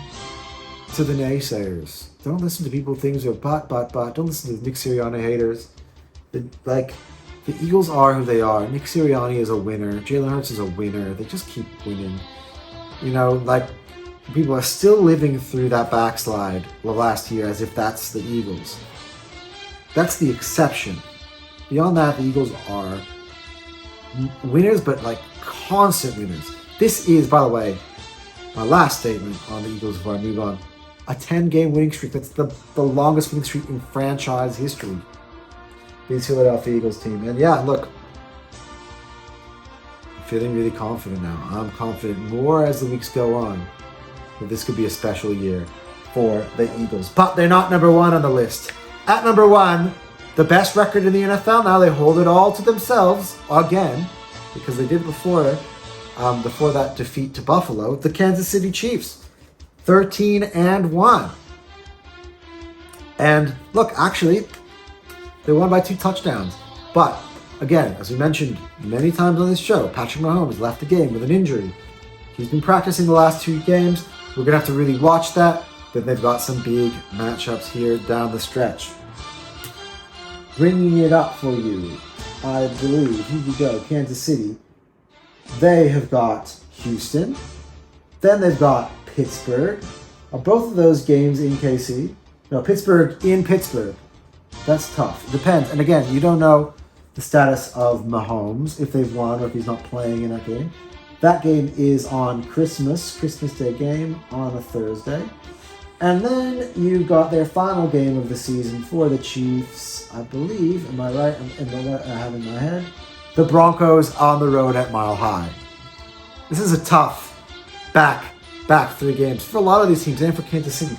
to the naysayers. Don't listen to people things are but. Don't listen to the Nick Sirianni haters. The Eagles are who they are. Nick Sirianni is a winner. Jalen Hurts is a winner. They just keep winning. You know, like, people are still living through that backslide of last year as if that's the Eagles. That's the exception. Beyond that, the Eagles are winners, but like constant winners. This is, by the way, my last statement on the Eagles before I move on. A 10-game winning streak. That's the longest winning streak in franchise history. These Philadelphia Eagles team. And yeah, look, I'm feeling really confident now. I'm confident more as the weeks go on that this could be a special year for the Eagles. But they're not number 1 on the list. At number 1, the best record in the NFL. Now they hold it all to themselves again, because they did before that defeat to Buffalo. The Kansas City Chiefs, 13-1. And look, actually, they won by 2 touchdowns. But again, as we mentioned many times on this show, Patrick Mahomes left the game with an injury. He's been practicing the last 2 games. We're going to have to really watch that. Then they've got some big matchups here down the stretch. Bringing it up for you, I believe, here we go, Kansas City. They have got Houston. Then they've got Pittsburgh. Are both of those games in KC? No, Pittsburgh in Pittsburgh. That's tough. It depends. And again, you don't know the status of Mahomes, if they've won or if he's not playing in that game. That game is on Christmas Day game on a Thursday. And then you got their final game of the season for the Chiefs, I believe. Am I right in what I have in my head? The Broncos on the road at Mile High. This is a tough back 3 games. For a lot of these teams, and for Kansas City,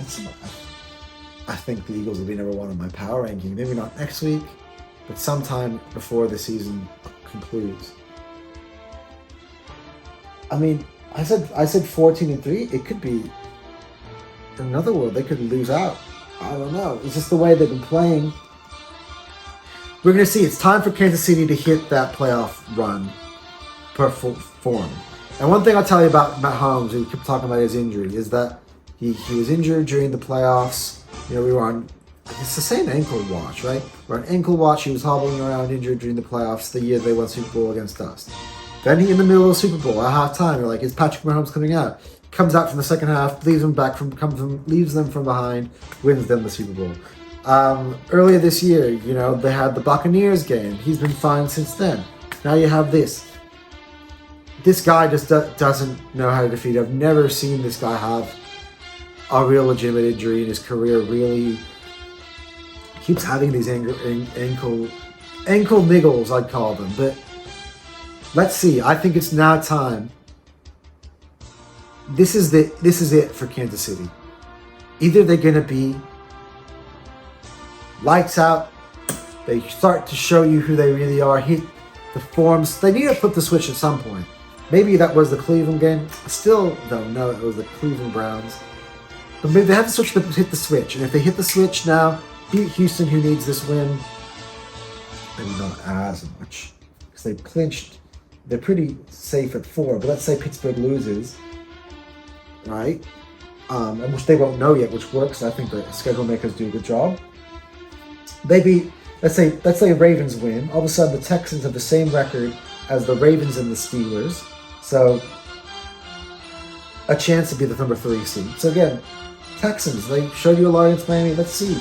I think the Eagles will be number 1 on my power ranking. Maybe not next week, but sometime before the season concludes. I mean, I said 14-3. It could be, in another world, they could lose out. I don't know. It's just the way they've been playing. We're going to see. It's time for Kansas City to hit that playoff run form. And one thing I'll tell you about Mahomes, we keep talking about his injury, is that he was injured during the playoffs. You know, we were on, it's the same ankle watch, right? We're on ankle watch. He was hobbling around injured during the playoffs the year they won Super Bowl against us. Then he, in the middle of the Super Bowl, at halftime, you're like, is Patrick Mahomes coming out? Comes out from the second half, leaves them from behind, wins them the Super Bowl. Earlier this year, you know, they had the Buccaneers game. He's been fine since then. Now you have this. This guy just doesn't know how to defeat. I've never seen this guy have a real legitimate injury in his career. Really keeps having these ankle niggles, I'd call them. But let's see. I think it's now time. This is it for Kansas City. Either they're going to be lights out, they start to show you who they really are, hit the forms. They need to flip the switch at some point. Maybe that was the Cleveland game. I still don't know it was the Cleveland Browns. But maybe they have to hit the switch. And if they hit the switch now, beat Houston, who needs this win, maybe not as much. Because they clinched. They're pretty safe at 4. But let's say Pittsburgh loses, right? And which they won't know yet, which works. I think the schedule makers do a good job. They beat, let's say Ravens win. All of a sudden, the Texans have the same record as the Ravens and the Steelers. So, a chance to be the number 3 seed. So again, Texans, they showed you a lot against Miami. Let's see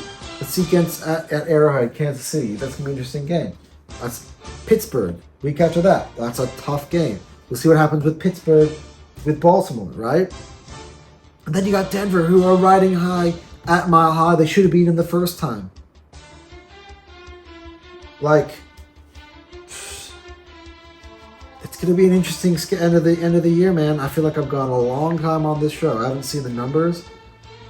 against at Arrowhead, Kansas City. That's going to be an interesting game. That's Pittsburgh. Week after that, that's a tough game. We'll see what happens with Pittsburgh, with Baltimore, right? And then you got Denver, who are riding high at Mile High. They should have beaten them the first time. Like, it's going to be an interesting end of the year, man. I feel like I've gone a long time on this show. I haven't seen the numbers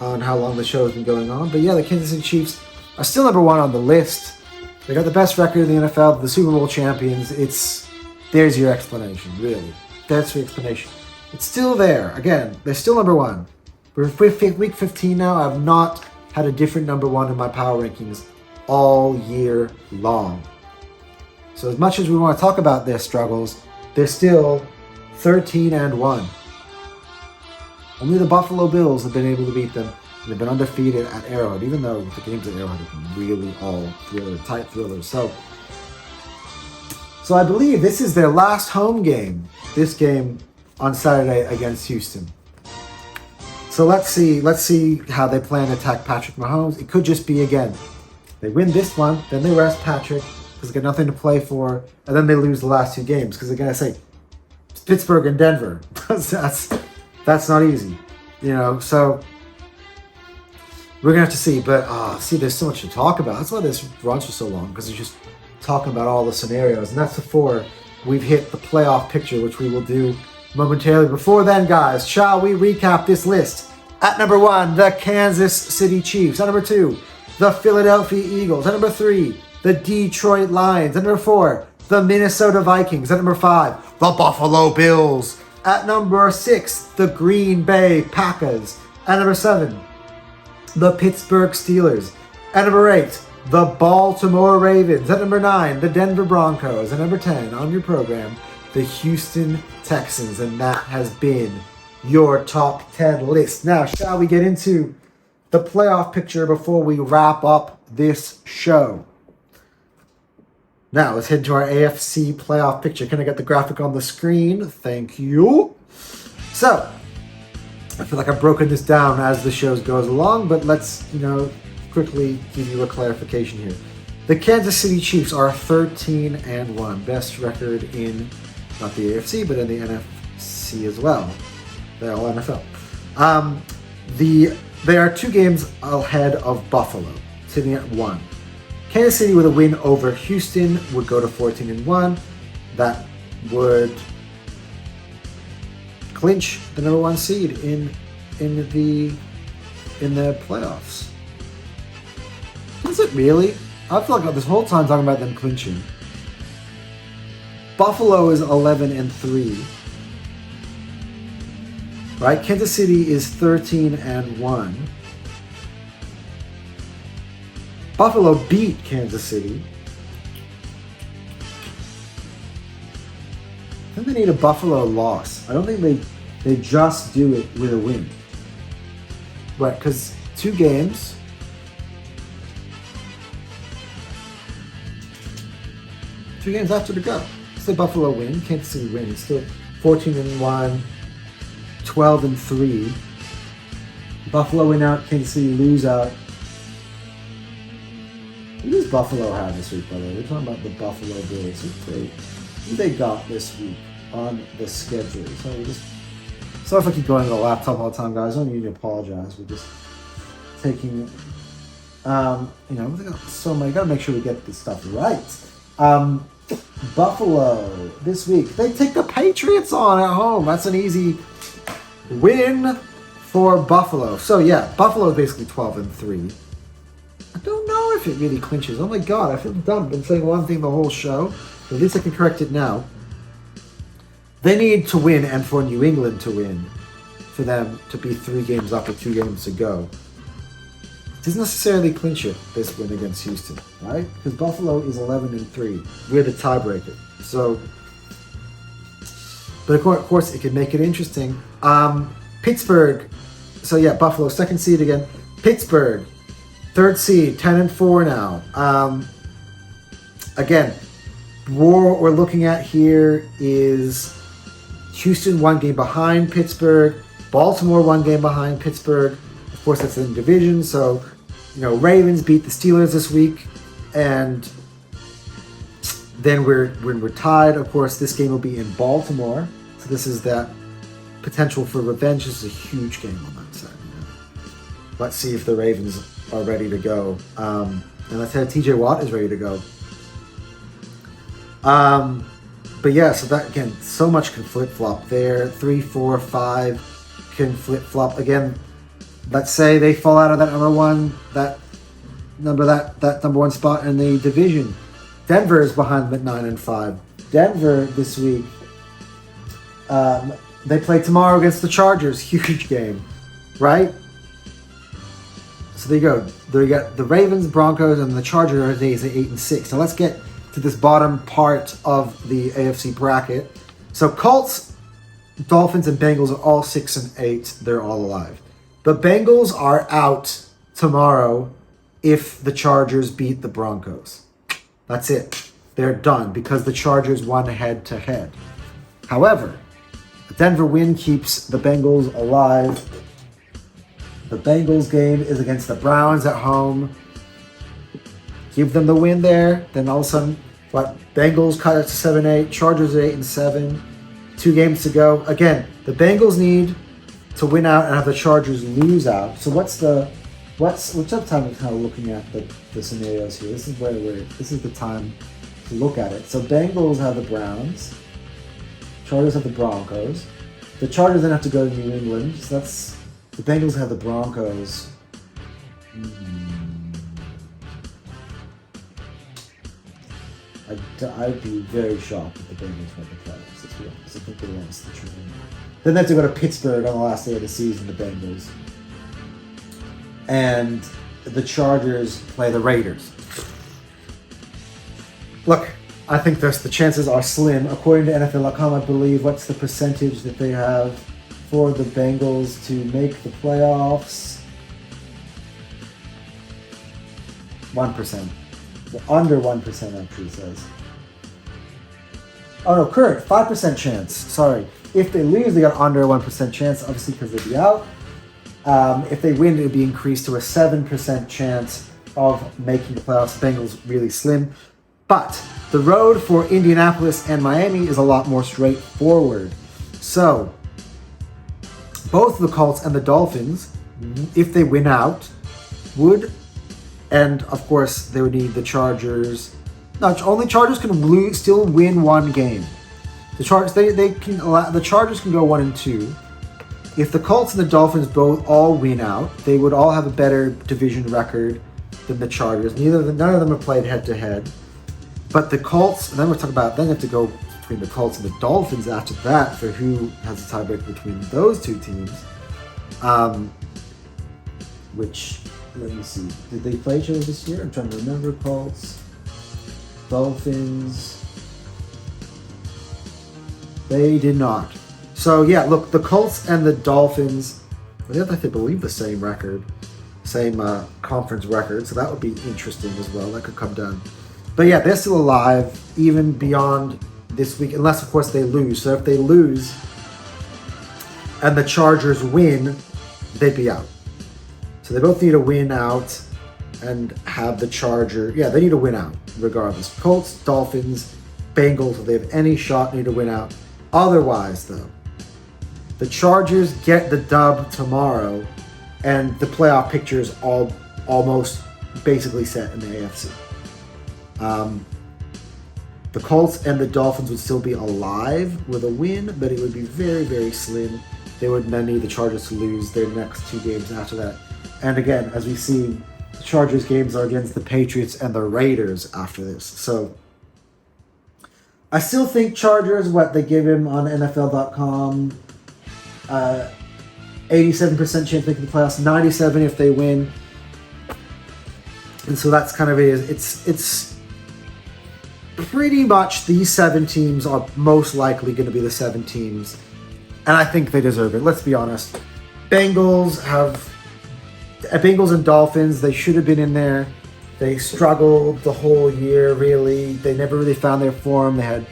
on how long the show has been going on. But yeah, the Kansas City Chiefs are still number 1 on the list. They got the best record in the NFL, the Super Bowl champions. There's your explanation, really. That's your explanation. It's still there. Again, they're still number 1. We're week 15 now. I've not had a different number 1 in my power rankings all year long. So as much as we want to talk about their struggles, they're still 13-1. Only the Buffalo Bills have been able to beat them. They've been undefeated at Arrowhead, even though the games at Arrowhead have been really all tight thrillers. So I believe this is their last home game. This game on Saturday against Houston. So let's see how they plan to attack Patrick Mahomes. It could just be, again, they win this one, then they rest Patrick because they got nothing to play for, and then they lose the last 2 games because they're gonna say it's Pittsburgh and Denver. That's not easy, you know. So we're gonna have to see. But there's so much to talk about. That's why this runs for so long, because it's just talking about all the scenarios, and that's before we've hit the playoff picture, which we will do momentarily. Before then, guys, shall we recap this list? At number 1, the Kansas City Chiefs. At number 2, the Philadelphia Eagles. At number 3, the Detroit Lions. At number 4, the Minnesota Vikings. At number 5, the Buffalo Bills. At number 6, the Green Bay Packers. At number 7, the Pittsburgh Steelers. At number 8, the Baltimore Ravens. At number 9, the Denver Broncos. At number 10 on your program, the Houston Texans. And that has been your top 10 list. Now, shall we get into the playoff picture before we wrap up this show? Now, let's head to our AFC playoff picture. Can I get the graphic on the screen? Thank you. So, I feel like I've broken this down as the show goes along, but let's, quickly give you a clarification here. The Kansas City Chiefs are 13-1. Best record in, not the AFC, but in the NFC as well. They're all NFL. They are 2 games ahead of Buffalo, sitting at 1. Kansas City with a win over Houston would go to 14-1. That would clinch the number 1 seed in the playoffs. Is it really? I feel like this whole time talking about them clinching. Buffalo is 11-3. Right? Kansas City is 13-1. Buffalo beat Kansas City. I think they need a Buffalo loss. I don't think they just do it with a win. Right, because 2 games. 2 games after to go. Say Buffalo win, Kansas City win. It's still 14-1, 12-3. Buffalo win out, Kansas City lose out. Who does Buffalo have this week, by the way? We're talking about the Buffalo Bills. Who they got this week on the schedule? So we're just... Sorry if I keep going to the laptop all the time, guys. I don't need to apologize. We're just taking... we got so many... Gotta make sure we get this stuff right. Buffalo this week. They take the Patriots on at home. That's an easy win for Buffalo. So yeah, Buffalo is basically 12-3. I don't know if it really clinches. Oh my god, I feel dumb. I've been saying one thing the whole show. At least I can correct it now. They need to win, and for New England to win, for them to be 3 games up with 2 games to go. It doesn't necessarily clinch it, this win against Houston, right? Because Buffalo is 11-3. We're the tiebreaker. So, but of course, it could make it interesting. Pittsburgh. So yeah, Buffalo, 2nd seed again. Pittsburgh, 3rd seed, 10-4 now. Again, what we're looking at here is Houston 1 game behind Pittsburgh, Baltimore 1 game behind Pittsburgh. Of course, that's in the division. So, Ravens beat the Steelers this week, and then when we're tied, of course, this game will be in Baltimore. So this is that potential for revenge. This is a huge game on that side. Let's see if the Ravens are ready to go. And let's say TJ Watt is ready to go. But yeah, so that again, so much can flip flop there. 3, 4, 5 can flip flop again. Let's say they fall out of that number one spot in the division. Denver is behind them at 9-5. Denver this week, they play tomorrow against the Chargers. Huge game, right? So there you go. There you got the Ravens, Broncos, and the Chargers are days at 8-6. Now let's get to this bottom part of the AFC bracket. So Colts, Dolphins, and Bengals are all 6-8. They're all alive. The Bengals are out tomorrow if the Chargers beat the Broncos. That's it. They're done because the Chargers won head-to-head. However, the Denver win keeps the Bengals alive. The Bengals game is against the Browns at home. Give them the win there. Then all of a sudden, Bengals cut it to 7-8. Chargers are 8-7. 2 games to go. Again, the Bengals need to win out and have the Chargers lose out. So what's up time we're kind of looking at the scenarios here. This is the time to look at it. So Bengals have the Browns. Chargers have the Broncos. The Chargers then have to go to New England. So that's the Bengals have the Broncos. I'd be very shocked if the Bengals went the playoffs. Let's be honest. I think they lost the truth. Then they have to go to Pittsburgh on the last day of the season, the Bengals. And the Chargers play the Raiders. Look, I think the chances are slim. According to NFL.com, I believe, what's the percentage that they have for the Bengals to make the playoffs? 1%. Under 1%, actually says. Oh no, correct. 5% chance. Sorry. If they lose, they got under a 1% chance, obviously because they'd be out. If they win, it would be increased to a 7% chance of making the playoffs. Bengals really slim. But the road for Indianapolis and Miami is a lot more straightforward. So, both the Colts and the Dolphins, if they win out, would, and of course they would need the Chargers. No, only Chargers can still win 1 game. The Chargers the Chargers can go 1-2. If the Colts and the Dolphins both all win out, they would all have a better division record than the Chargers. None of them have played head to head. But the Colts, and then we'll talk about, then you have to go between the Colts and the Dolphins after that for who has a tiebreaker between those two teams. Which, let me see, did they play each other this year? I'm trying to remember. Colts, Dolphins. They did not. So yeah, look, the Colts and the Dolphins, they have, I believe, the same record, same conference record. So that would be interesting as well. That could come down. But yeah, they're still alive even beyond this week, unless of course they lose. So if they lose and the Chargers win, they'd be out. So they both need to win out and have the Charger. Yeah, they need to win out regardless. Colts, Dolphins, Bengals, if they have any shot, need to win out. Otherwise, though, the Chargers get the dub tomorrow, and the playoff picture is almost basically set in the AFC. The Colts and the Dolphins would still be alive with a win, but it would be very, very slim. They would then need the Chargers to lose their next two games after that. And again, as we see, the Chargers games are against the Patriots and the Raiders after this. So I still think Chargers, what they give him on NFL.com, 87% chance making the playoffs, 97 if they win. And so that's kind of it. It's pretty much these 7 teams are most likely going to be the 7 teams. And I think they deserve it. Let's be honest. Bengals and Dolphins, they should have been in there. They struggled the whole year, really. They never really found their form. They had,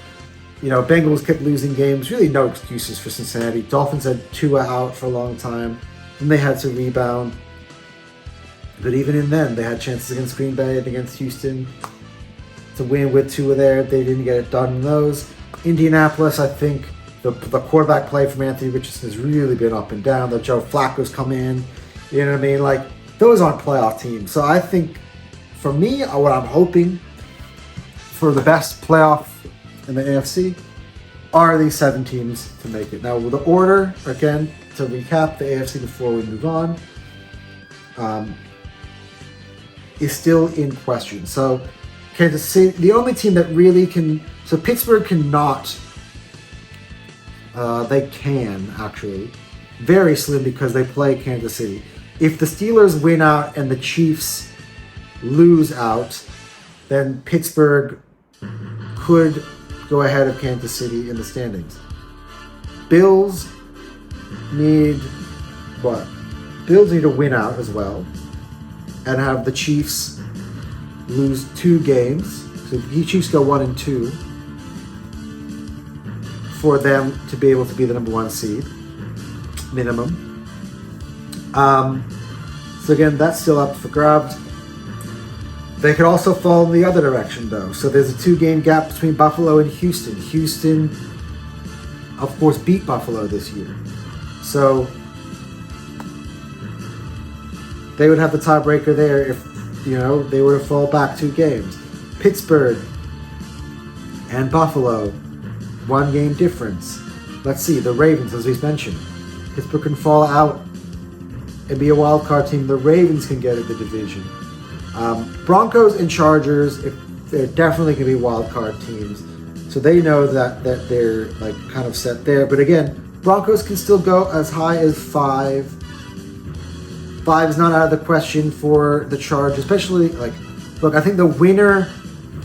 Bengals kept losing games. Really no excuses for Cincinnati. Dolphins had Tua out for a long time. Then they had to rebound. But even in them, they had chances against Green Bay and against Houston to win with Tua there. They didn't get it done in those. Indianapolis, I think the quarterback play from Anthony Richardson has really been up and down. The Joe Flacco's come in. You know what I mean? Like, those aren't playoff teams. So I think, for me, what I'm hoping for the best playoff in the AFC are these 7 teams to make it. Now, with the order, again, to recap the AFC before we move on, is still in question. So, Kansas City, the only team that really can... So, Pittsburgh cannot... they can, actually. Very slim because they play Kansas City. If the Steelers win out and the Chiefs lose out, then Pittsburgh could go ahead of Kansas City in the standings. Bills need what? Bills need to win out as well and have the Chiefs lose 2 games. So if the Chiefs go 1-2 for them to be able to be the number 1 seed minimum. So again, that's still up for grabs. They could also fall in the other direction, though. So there's a 2-game gap between Buffalo and Houston. Houston, of course, beat Buffalo this year. So they would have the tiebreaker there if, they were to fall back 2 games. Pittsburgh and Buffalo, 1 game difference. Let's see, the Ravens, as we mentioned. Pittsburgh can fall out and be a wild card team. The Ravens can get at the division. Broncos and Chargers, they're definitely going to be wild card teams. So they know that they're like kind of set there. But again, Broncos can still go as high as 5. 5 is not out of the question for the Chargers, especially I think the winner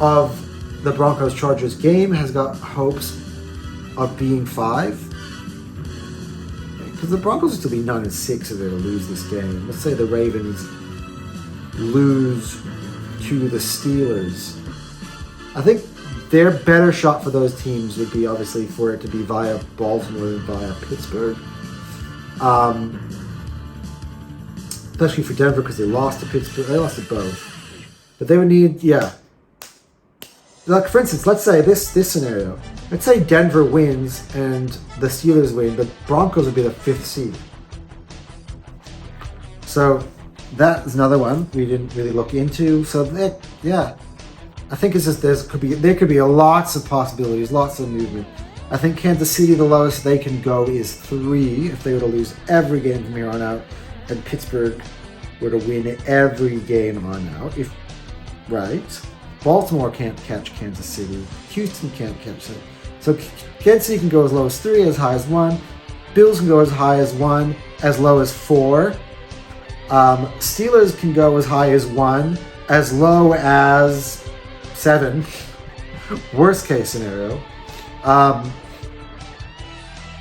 of the Broncos Chargers game has got hopes of being 5. Because the Broncos will still be 9-6 if they're to lose this game. Let's say the Ravens lose to the Steelers. I think their better shot for those teams would be obviously for it to be via Baltimore than via Pittsburgh. Especially for Denver because they lost to Pittsburgh. They lost to both. But they would need, Like, for instance, let's say this scenario. Let's say Denver wins and the Steelers win, but Broncos would be the 5th seed. So that is another one we didn't really look into. So I think it's just there could be lots of possibilities, lots of movement. I think Kansas City, the lowest they can go is 3 if they were to lose every game from here on out, and Pittsburgh were to win every game on out. Right. Baltimore can't catch Kansas City. Houston can't catch it. So Kansas City can go as low as 3, as high as 1. Bills can go as high as 1, as low as 4. Steelers can go as high as 1, as low as 7. Worst case scenario.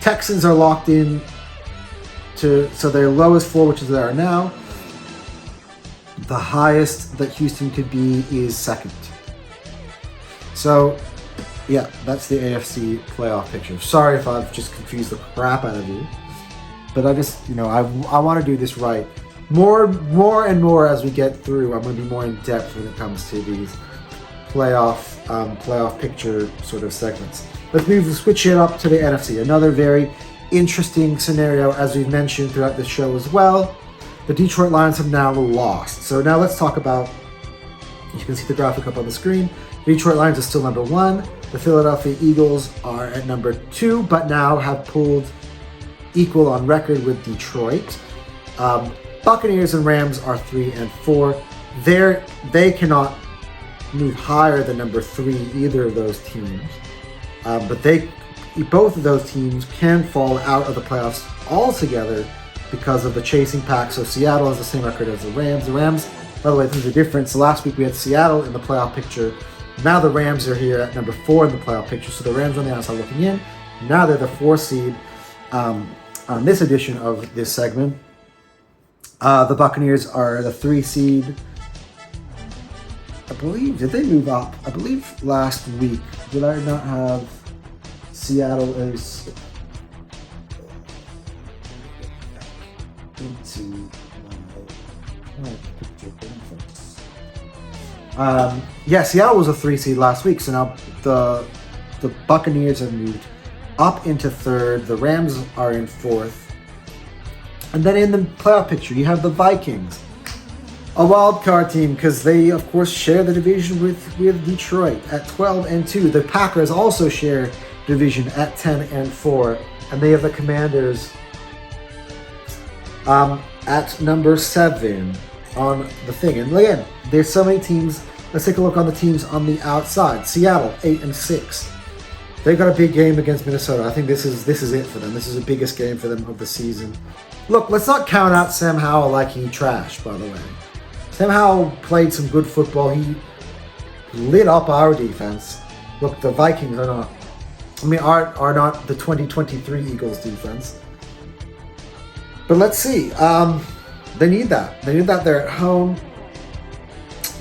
Texans are locked in so their lowest 4, which is they are now. The highest that Houston could be is 2nd. So, yeah, that's the AFC playoff picture. Sorry if I've just confused the crap out of you, but I just, I want to do this right. More and more as we get through, I'm going to be more in depth when it comes to these playoff picture sort of segments. Let's switch it up to the NFC. Another very interesting scenario, as we've mentioned throughout the show as well. The Detroit Lions have now lost. So now let's talk about, you can see the graphic up on the screen. The Detroit Lions are still number 1. The Philadelphia Eagles are at number 2, but now have pulled equal on record with Detroit. Buccaneers and Rams are 3 and 4. They cannot move higher than number 3, either of those teams. But both of those teams can fall out of the playoffs altogether because of the chasing pack. So Seattle has the same record as the Rams. The Rams, by the way, there's a difference. Last week we had Seattle in the playoff picture. Now the Rams are here at number 4 in the playoff picture. So the Rams on the outside looking in. Now they're the 4 seed on this edition of this segment. The Buccaneers are the 3 seed. I believe, did they move up? I believe last week, did I not have Seattle as into my picture? Yeah, Seattle was a 3 seed last week, so now the Buccaneers have moved up into 3rd. The Rams are in 4th. And then in the playoff picture, you have the Vikings, a wild card team, because they, of course, share the division with Detroit at 12 and 2. The Packers also share division at 10 and 4, and they have the Commanders at number 7 on the thing. And again, there's so many teams. Let's take a look on the teams on the outside. Seattle 8 and 6. They've got a big game against Minnesota. I think this is it for them. This is the biggest game for them of the season. Look, let's not count out Sam Howell like he trashed, by the way. Sam Howell played some good football. He lit up our defense. Look, the Vikings are not the 2023 Eagles defense. But let's see. They need that. They need that. They're at home.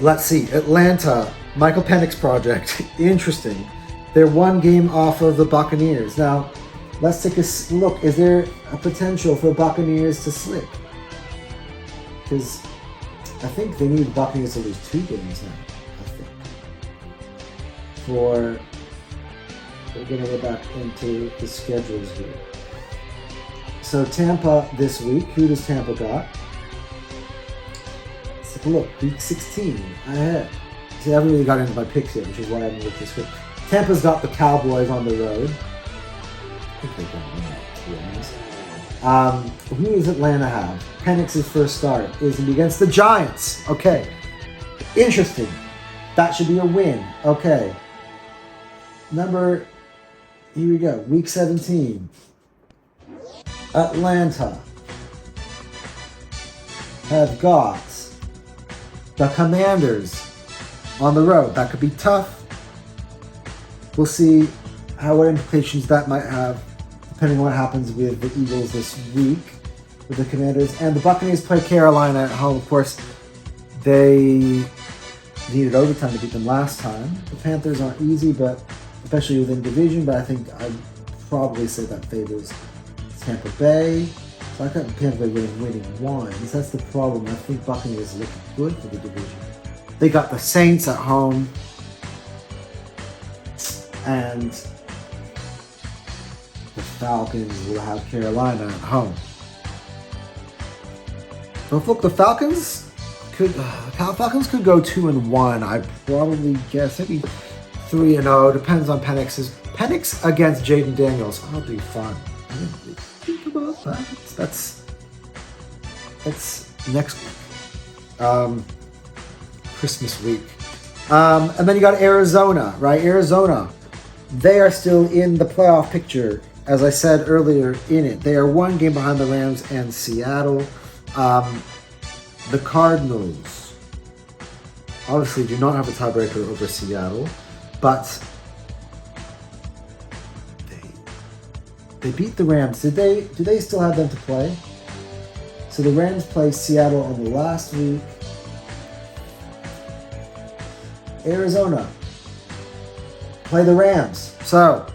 Let's see. Atlanta, Michael Penix project. Interesting. They're 1 game off of the Buccaneers. Now, let's take a look. Is there a potential for Buccaneers to slip? Because I think they need the Buccaneers to lose 2 games now, I think. We're going to go back into the schedules here. So Tampa this week. Who does Tampa got? Let's take a look. Week 16 ahead. See, I haven't really got into my picks yet, which is why I haven't looked this quick. Tampa's got the Cowboys on the road. I think they're going to win that, to be honest. Who does Atlanta have? Penix's first start is against the Giants. Okay. Interesting. That should be a win. Okay. Here we go. Week 17. Atlanta have got the Commanders on the road. That could be tough. We'll see what implications that might have, depending on what happens with the Eagles this week, with the Commanders. And the Buccaneers play Carolina at home. Of course, they needed overtime to beat them last time. The Panthers aren't easy, but especially within division, but I think I'd probably say that favors Tampa Bay. So I got Tampa Bay winning 1. That's the problem. I think Buccaneers look good for the division. They got the Saints at home. And the Falcons will have Carolina at home. But look, the Falcons could go 2-1. I probably guess maybe 3-0. Depends on Penix's Penix against Jaden Daniels. That'll be fun. I didn't really think about that. That's next week. Christmas week. And then you got Arizona, right? Arizona. They are still in the playoff picture. As I said earlier in it, they are one game behind the Rams and Seattle. The Cardinals obviously do not have a tiebreaker over Seattle, but they beat the Rams. Do they still have them to play? So the Rams play Seattle on the last week. Arizona play the Rams. So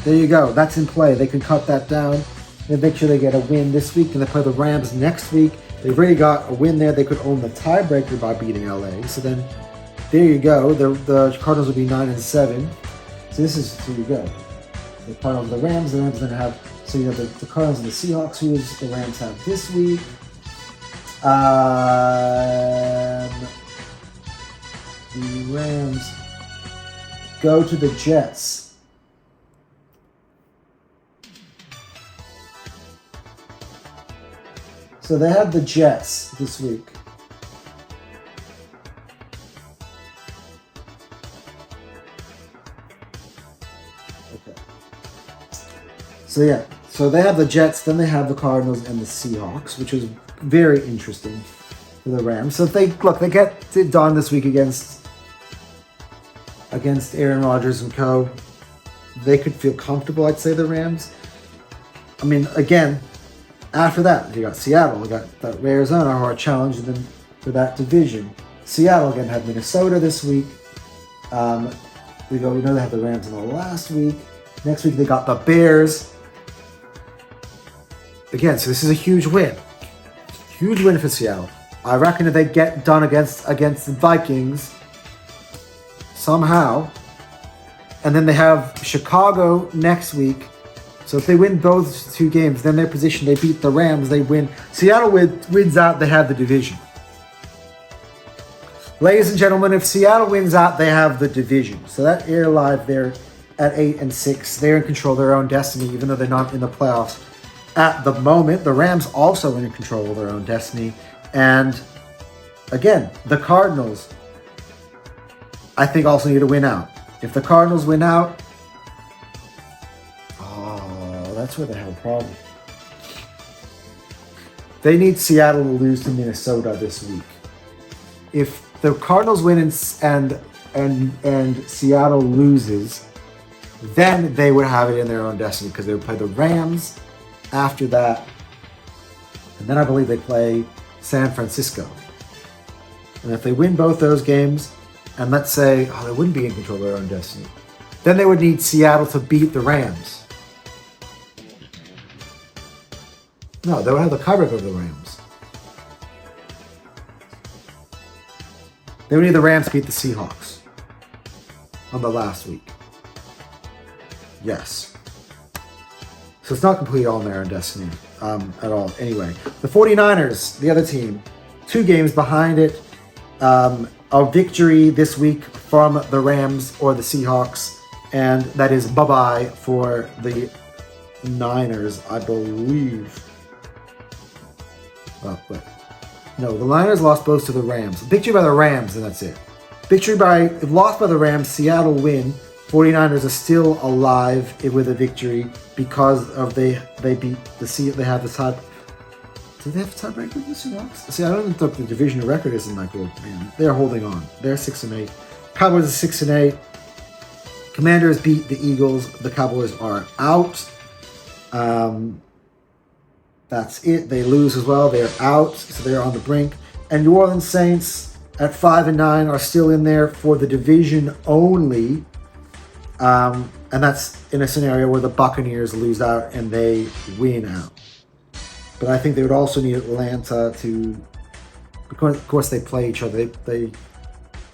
there you go. That's in play. They can cut that down and make sure they get a win this week, and they play the Rams next week. They've already got a win there. They could own the tiebreaker by beating LA. So then there you go. The Cardinals would be 9-7. So there you go. The Cardinals, the Rams then have, so you have the Cardinals and the Seahawks, who is the Rams have this week. The Rams go to the Jets. So they have the Jets this week. Okay. So they have the Jets, then they have the Cardinals and the Seahawks, which is very interesting for the Rams. So if they get it done this week against Aaron Rodgers and co, they could feel comfortable, I'd say, the Rams. I mean, again, after that, you got Seattle, you got Arizona, who are challenging them for that division. Seattle again have Minnesota this week. We know they have the Rams in the last week. Next week they got the Bears. Again, so this is a huge win. Huge win for Seattle. I reckon if they get done against the Vikings somehow, and then they have Chicago next week. So if they win both two games, then their position, they beat the Rams, they win. Seattle wins out, they have the division. Ladies and gentlemen, if Seattle wins out, they have the division. So that Air Live, they're at 8-6. They're in control of their own destiny, even though they're not in the playoffs at the moment. The Rams also in control of their own destiny. And again, the Cardinals, I think, also need to win out. If the Cardinals win out, that's where they have a problem. They need Seattle to lose to Minnesota this week. If the Cardinals win and Seattle loses, then they would have it in their own destiny, because they would play the Rams after that. And then I believe they play San Francisco. And if they win both those games, and let's say, they wouldn't be in control of their own destiny, then they would need Seattle to beat the Rams. No, they would have the tiebreaker of the Rams. They would need the Rams to beat the Seahawks on the last week. Yes. So it's not completely all in their own destiny at all. Anyway, the 49ers, the other team, 2 games behind it. A victory this week from the Rams or the Seahawks, and that is bye-bye for the Niners, I believe. Oh, wait. No, the Niners lost both to the Rams. Victory by the Rams, and that's it. Lost by the Rams, Seattle win. 49ers are still alive with a victory because of they beat they have the tie. Do they have a tiebreaker with the Seahawks? See, I don't think the divisional record isn't that good, man. They're holding on. They're 6-8. Cowboys are 6-8. Commanders beat the Eagles. The Cowboys are out. That's it. They lose as well. They're out, so they're on the brink. And New Orleans Saints at 5-9 are still in there for the division only. And that's in a scenario where the Buccaneers lose out and they win out. But I think they would also need Atlanta to, because of course they play each other. They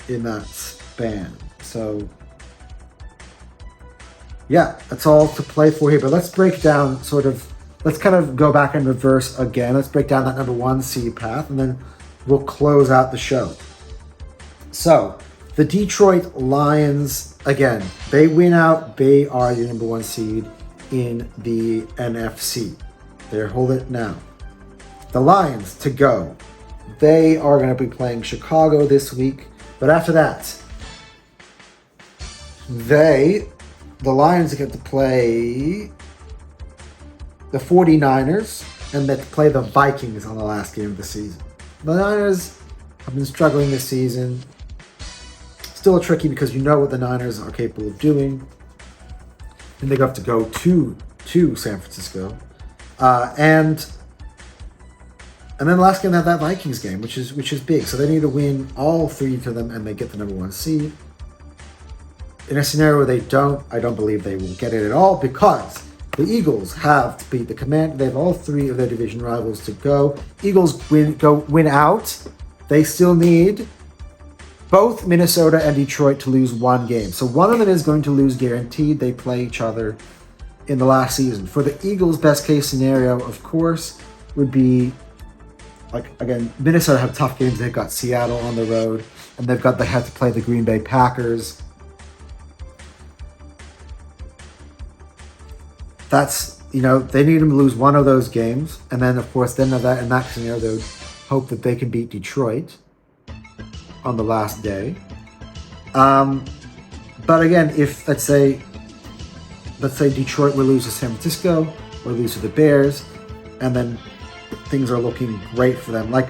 in that span. So yeah, that's all to play for here. But let's break down let's kind of go back in reverse again. Let's break down that number 1 seed path, and then we'll close out the show. So The Detroit Lions, again, they win out. They are the number 1 seed in the NFC. They're holding it now. The Lions to go. They are going to be playing Chicago this week. But after that, the Lions get to play the 49ers and they play the Vikings on the last game of the season. The Niners have been struggling this season. Still tricky because you know what the Niners are capable of doing. And they have to go to San Francisco. And then the last game they have that Vikings game, which is big. So they need to win all 3 for them and they get the number 1 seed. In a scenario where they don't, I don't believe they will get it at all because the Eagles have to beat the Commanders. They have all 3 of their division rivals to go. Eagles win out. They still need both Minnesota and Detroit to lose 1 game. So one of them is going to lose guaranteed. They play each other in the last season. For the Eagles, best case scenario, of course, would be, like, again, Minnesota have tough games. They've got Seattle on the road, and they have to play the Green Bay Packers. That's, they need them to lose one of those games. And then, of course, in that scenario, they would hope that they can beat Detroit on the last day. But again, if let's say Detroit will lose to San Francisco or lose to the Bears, and then things are looking great for them. Like,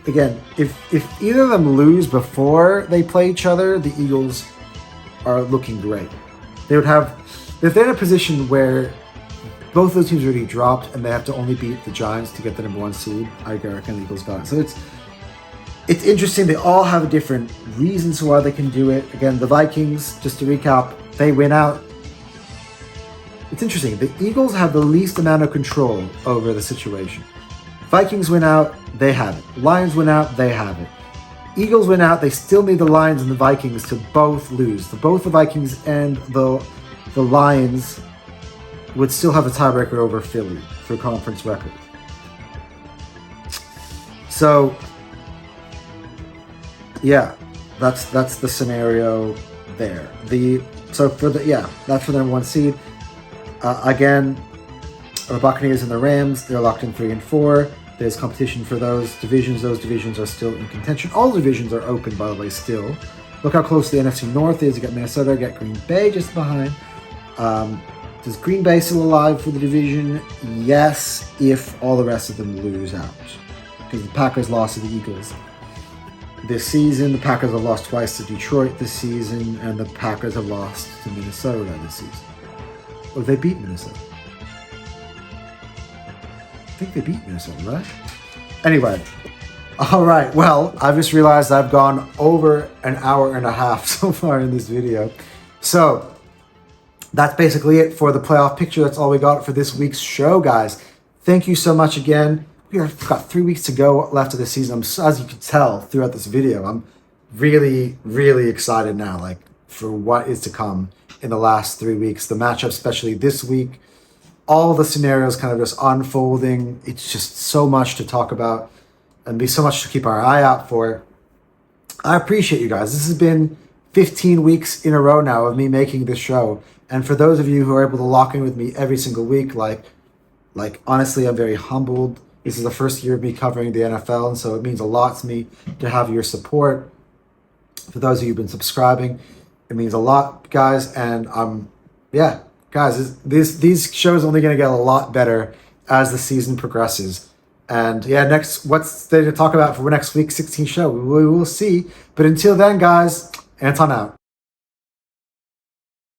again, if either of them lose before they play each other, the Eagles are looking great. They would have, if they're in a position where both those teams already dropped and they have to only beat the Giants to get the number 1 seed, I reckon the Eagles got it. So it's interesting. They all have different reasons why they can do it. Again, the Vikings, just to recap, they win out. It's interesting. The Eagles have the least amount of control over the situation. Vikings win out, they have it. Lions win out, they have it. Eagles win out, they still need the Lions and the Vikings to both lose. Both the Vikings and the Lions would still have a tiebreaker over Philly for conference record. So, yeah, that's the scenario there. That's for the number 1 seed. Again, the Buccaneers and the Rams, they're locked in 3 and 4. There's competition for those divisions. Those divisions are still in contention. All divisions are open, by the way, still. Look how close the NFC North is. You got Minnesota, you got Green Bay just behind. Is Green Bay still alive for the division? Yes, if all the rest of them lose out. Because the Packers lost to the Eagles this season. The Packers have lost twice to Detroit this season. And the Packers have lost to Minnesota this season. Or they beat Minnesota. I think they beat Minnesota, right? Anyway. All right. Well, I've just realized I've gone over an hour and a half so far in this video. So, that's basically it for the playoff picture. That's all we got for this week's show, guys. Thank you so much again. We've got 3 weeks to go left of the season. As you can tell throughout this video, I'm really, really excited now, like, for what is to come in the last 3 weeks. The matchup, especially this week, all the scenarios kind of just unfolding. It's just so much to talk about and be so much to keep our eye out for. I appreciate you guys. This has been 15 weeks in a row now of me making this show. And for those of you who are able to lock in with me every single week, like honestly, I'm very humbled. This is the first year of me covering the NFL, and so it means a lot to me to have your support. For those of you who've been subscribing, it means a lot, guys. And guys, these shows are only going to get a lot better as the season progresses. And what's there to talk about for next week's 16 show? We will see. But until then, guys, Anton out.